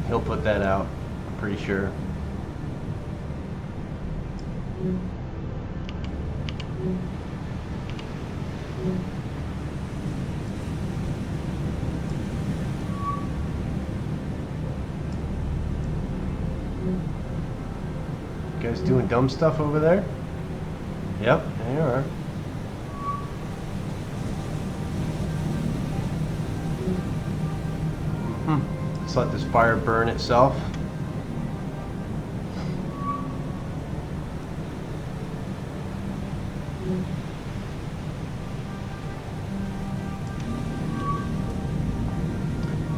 He'll put that out, I'm pretty sure. You guys doing dumb stuff over there? Yep, there you are. Let's let this fire burn itself.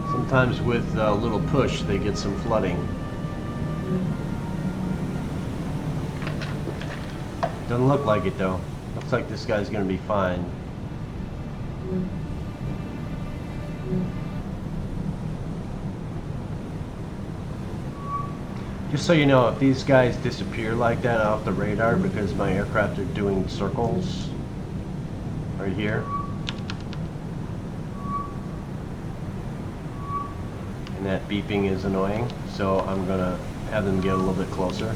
Sometimes with a little push they get some flooding. Doesn't look like it though. Looks like this guy's gonna be fine. Just so you know, if these guys disappear like that off the radar because my aircraft are doing circles right here, and that beeping is annoying, so I'm gonna have them get a little bit closer.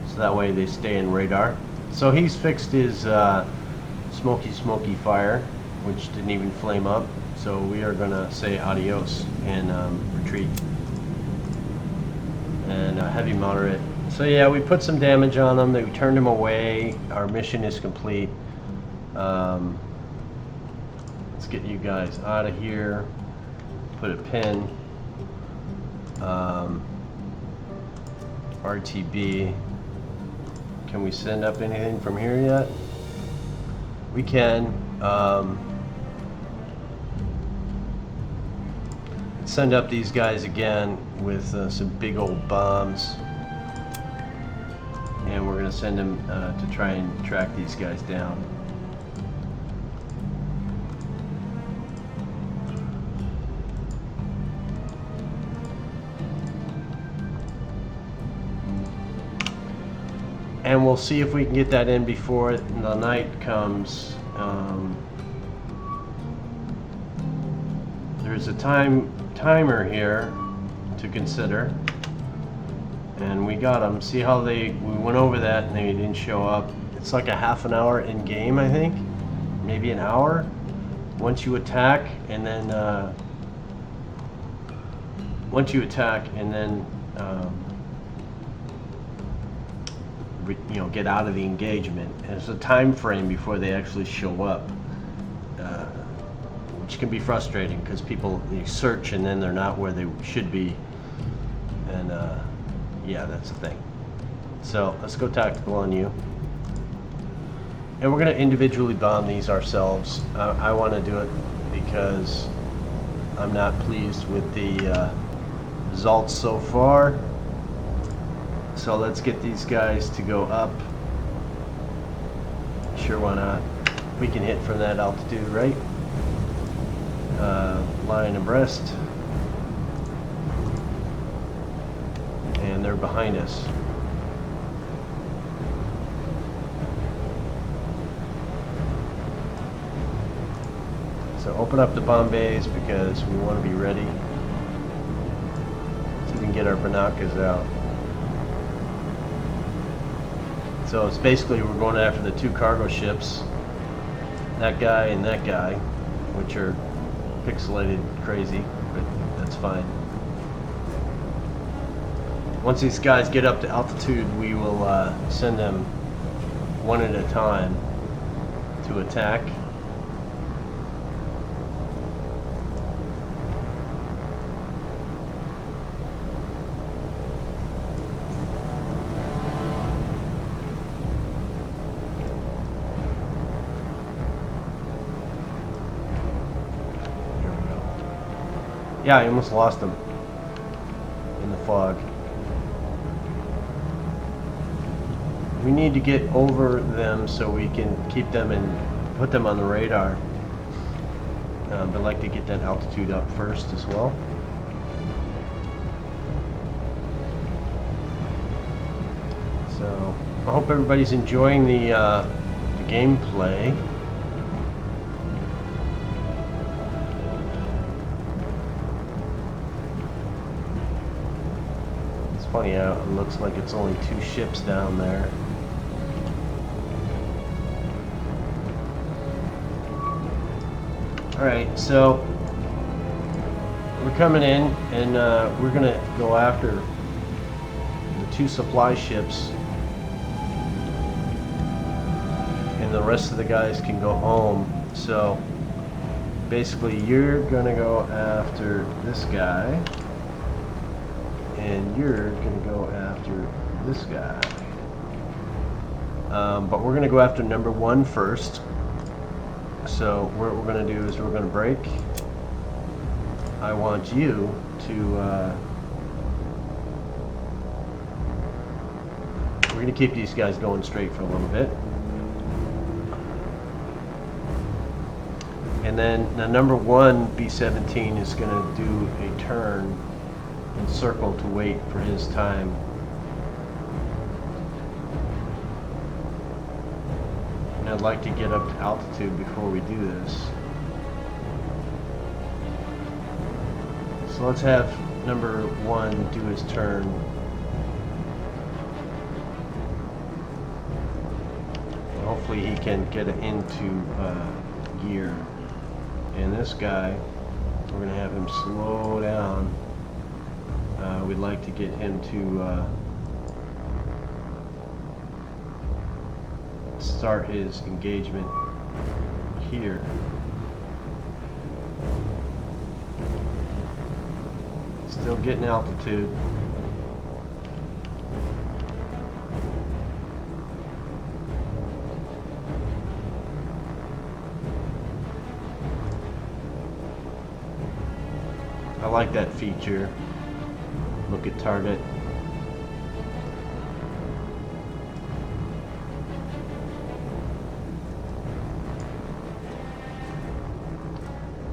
So that way they stay in radar. So he's fixed his smoky fire, which didn't even flame up. So we are gonna say adios and retreat. And heavy moderate. So yeah, we put some damage on them. We turned them away. Our mission is complete. Let's get you guys out of here. Put a pin. RTB. Can we send up anything from here yet? We can. Send up these guys again with some big old bombs. And we're going to send them to try and track these guys down. And we'll see if we can get that in before the night comes. There's a timer here to consider, and we got them. See how we went over that and they didn't show up. It's like a half an hour in game, I think, maybe an hour. Once you attack, and then you know, get out of the engagement. There's a time frame before they actually show up, which can be frustrating because people, they search and then they're not where they should be, and yeah, that's the thing. So let's go tactical on you, and we're going to individually bomb these ourselves. I want to do it because I'm not pleased with the results so far. So let's get these guys to go up. Sure, why not? We can hit from that altitude, right? Line abreast. And they're behind us. So open up the bomb bays because we want to be ready. So we can get our binoculars out. So it's basically we're going after the two cargo ships, that guy and that guy, which are pixelated crazy, but that's fine. Once these guys get up to altitude, we will send them one at a time to attack. Yeah, I almost lost them in the fog. We need to get over them so we can keep them and put them on the radar. But I'd like to get that altitude up first as well. So I hope everybody's enjoying the gameplay. Funny how it looks like it's only two ships down there. Alright, so we're coming in and we're going to go after the two supply ships. and the rest of the guys can go home. So basically you're gonna go after this guy, and you're gonna go after this guy. But we're gonna go after number 1 first. So what we're gonna do is we're gonna break. I want you to we're gonna keep these guys going straight for a little bit. And then the number 1 B-17 is going to do a turn and circle to wait for his time. And I'd like to get up to altitude before we do this. So let's have number 1 do his turn. Hopefully he can get it into gear. And this guy, we're going to have him slow down. We'd like to get him to start his engagement here. Still getting altitude. I like that feature. Look at target.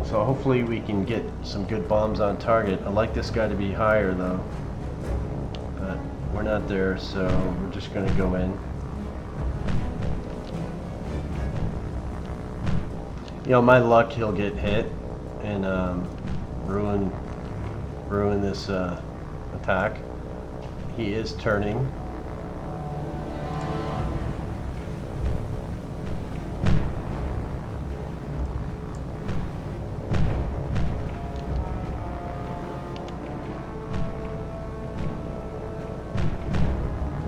So hopefully we can get some good bombs on target. I'd like this guy to be higher though, but we're not there, so we're just going to go in. You know, my luck, he'll get hit and ruin this attack. He is turning.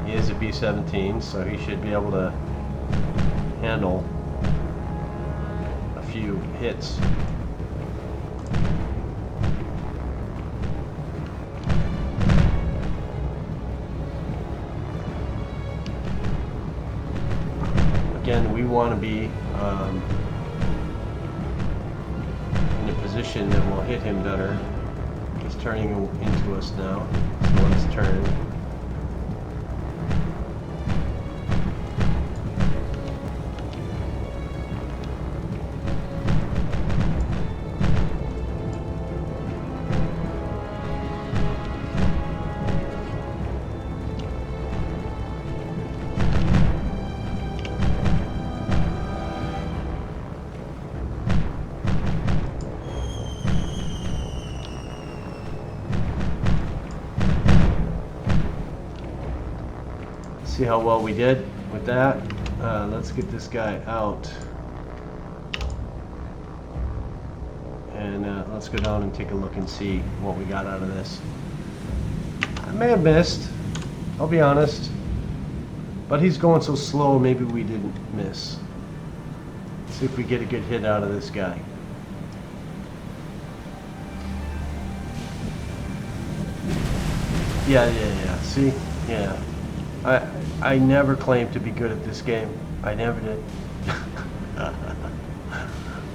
He is a B-17, so he should be able to handle a few hits. Again, we want to be in a position that will hit him better. He's turning into us now, so let's turn. See how well we did with that. Let's get this guy out, and let's go down and take a look and see what we got out of this. I may have missed, I'll be honest, but he's going so slow, maybe we didn't miss. Let's see if we get a good hit out of this guy. Yeah, see? Yeah. I never claimed to be good at this game. I never did.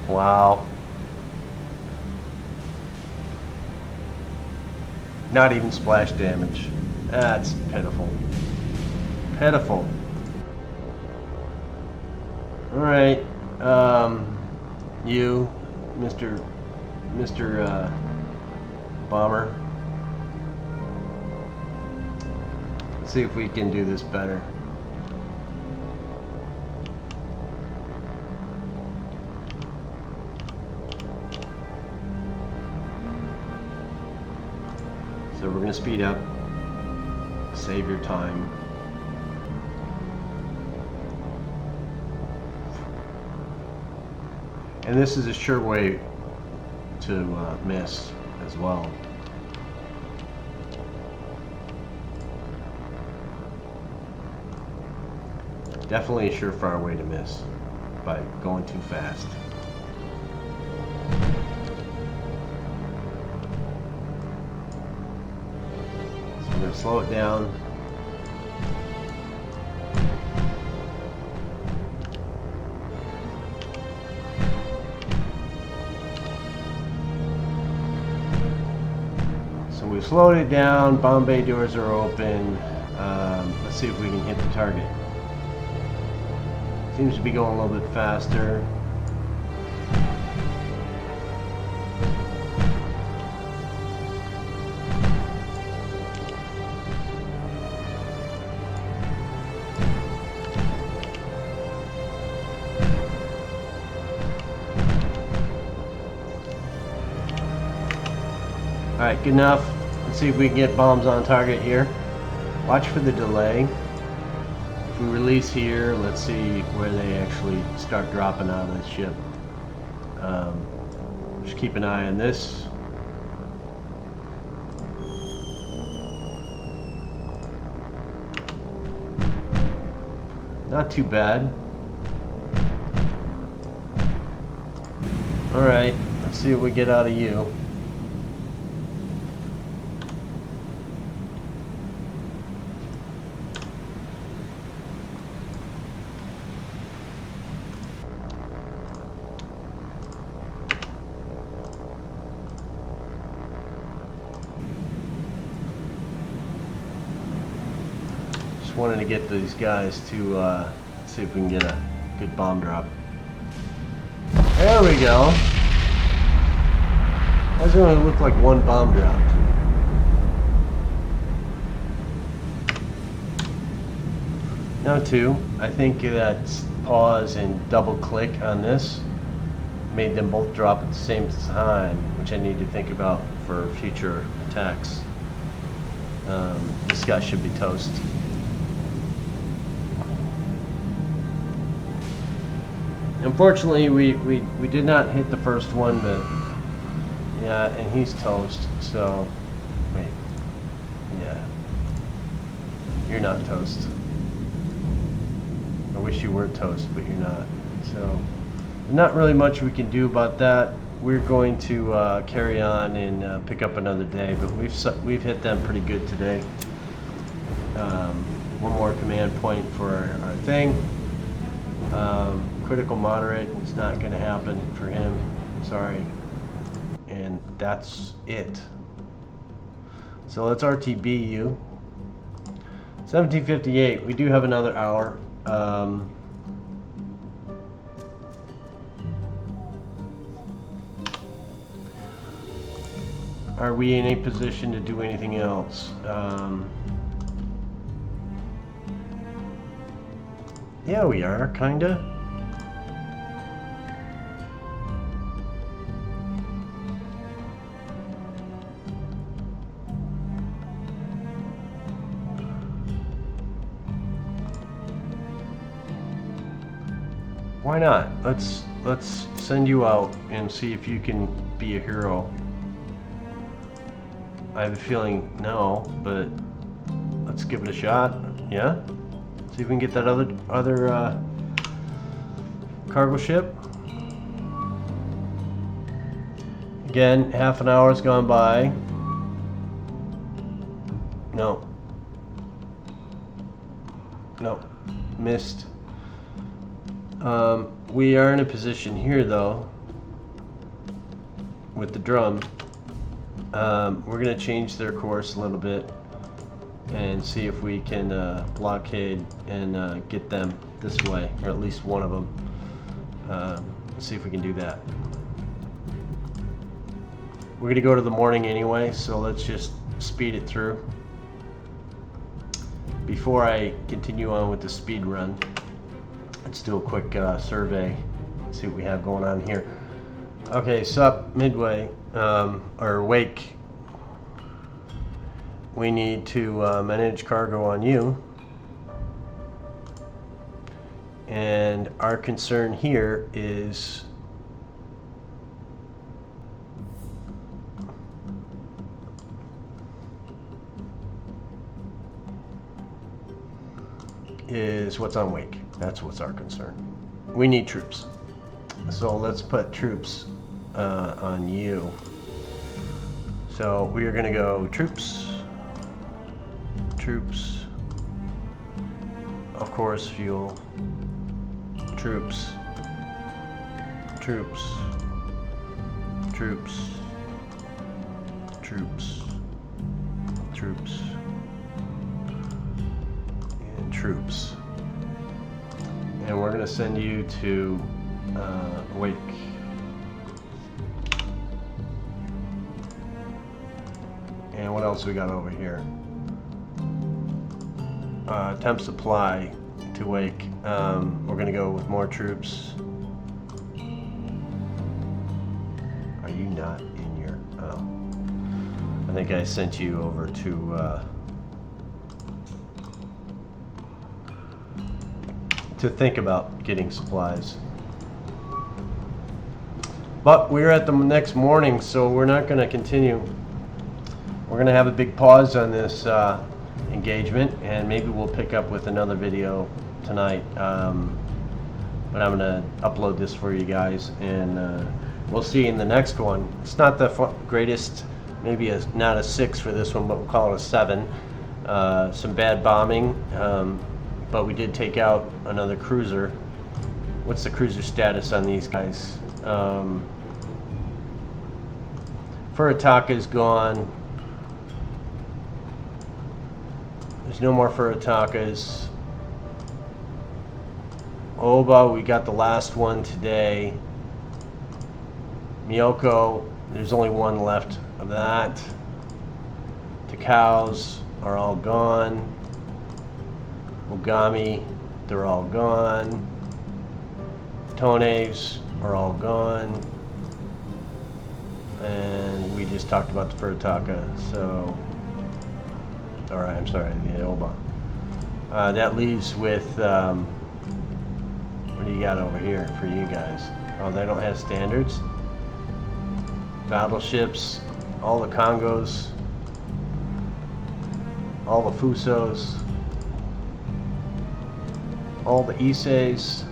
Wow. Not even splash damage. That's pitiful. Pitiful. Alright. You, Mr. Bomber. See if we can do this better. So we're going to speed up, save your time. And this is a sure way to miss as well. Definitely a surefire way to miss by going too fast. So I'm going to slow it down. So we've slowed it down. Bomb bay doors are open. Let's see if we can hit the target. Seems to be going a little bit faster. Alright, good enough. Let's see if we can get bombs on target here. Watch for the delay. If we release here, let's see where they actually start dropping out of the ship. Just keep an eye on this. Not too bad. Alright, let's see what we get out of you. Wanted to get these guys to see if we can get a good bomb drop. There we go. Why does it only look like one bomb drop? No, two. I think that pause and double click on this made them both drop at the same time, which I need to think about for future attacks. This guy should be toast. Unfortunately, we did not hit the first one, but yeah, and he's toast, so wait, yeah, you're not toast. I wish you were toast, but you're not. So not really much we can do about that. We're going to carry on and pick up another day, but we've hit them pretty good today. One more command point for our thing. Critical moderate, it's not going to happen for him, sorry. And that's it. So let's RTB you. 1758, we do have another hour. Are we in a position to do anything else? Yeah, we are, kinda. Why not? Let's send you out and see if you can be a hero. I have a feeling no, but let's give it a shot. Yeah? See if we can get that other cargo ship. Again, half an hour's gone by. No. No. Missed. We are in a position here though with the drum. We're going to change their course a little bit and see if we can blockade and get them this way, or at least one of them. See if we can do that. We're going to go to the morning anyway, so let's just speed it through. Before I continue on with the speed run, let's do a quick survey, see what we have going on here. Okay, sup, Midway, or Wake. We need to manage cargo on you. And our concern here is what's on Wake. That's what's our concern. We need troops. So let's put troops on you. So we are going to go troops, troops, of course fuel, troops, troops, troops, troops, troops, and troops. And we're going to send you to Wake. And what else we got over here? Temp supply to Wake. We're going to go with more troops. Are you not in your... Oh. I think I sent you over to think about getting supplies. But we're at the next morning, so we're not going to continue. We're going to have a big pause on this engagement, and maybe we'll pick up with another video tonight. But I'm going to upload this for you guys, and we'll see you in the next one. It's not the greatest, maybe not a 6 for this one, but we'll call it a 7. Some bad bombing, but we did take out another cruiser. What's the cruiser status on these guys? Furitaka's gone. There's no more Furitakas. Oba, we got the last one today. Miyoko, there's only one left of that. Takaus are all gone. Ogami, they're all gone. Tones are all gone. And we just talked about the Furitaka, so... Alright, I'm sorry, the Oba. That leaves with... what do you got over here for you guys? Oh, they don't have standards? Battleships, all the Congos, all the Fusos, all the Isseis,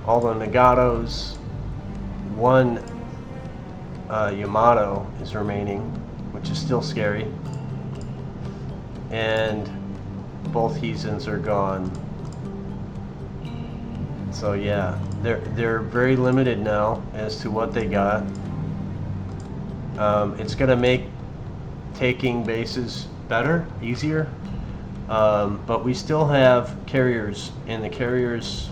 all the Nagatos. One Yamato is remaining, which is still scary, and both Heizens are gone. So yeah, they're very limited now as to what they got. It's gonna make taking bases better, easier, but we still have carriers, and the carriers,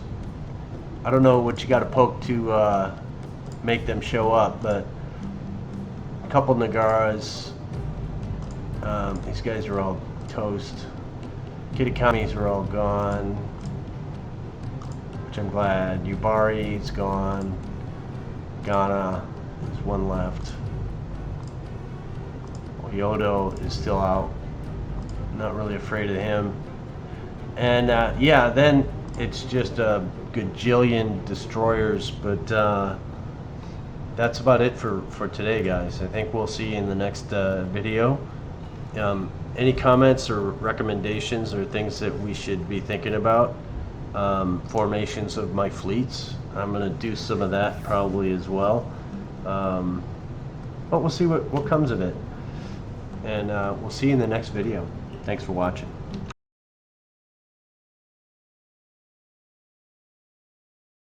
I don't know what you got to poke to make them show up, but a couple Nagaras, these guys are all toast. Kitakamis are all gone, which I'm glad. Yubari's gone. Ghana, there's one left. Yodo is still out. Not really afraid of him. And yeah, then it's just a gajillion destroyers, but that's about it for today, guys. I think we'll see you in the next video. Any comments or recommendations or things that we should be thinking about? Formations of my fleets. I'm going to do some of that probably as well. But we'll see what comes of it. And we'll see you in the next video. Thanks for watching.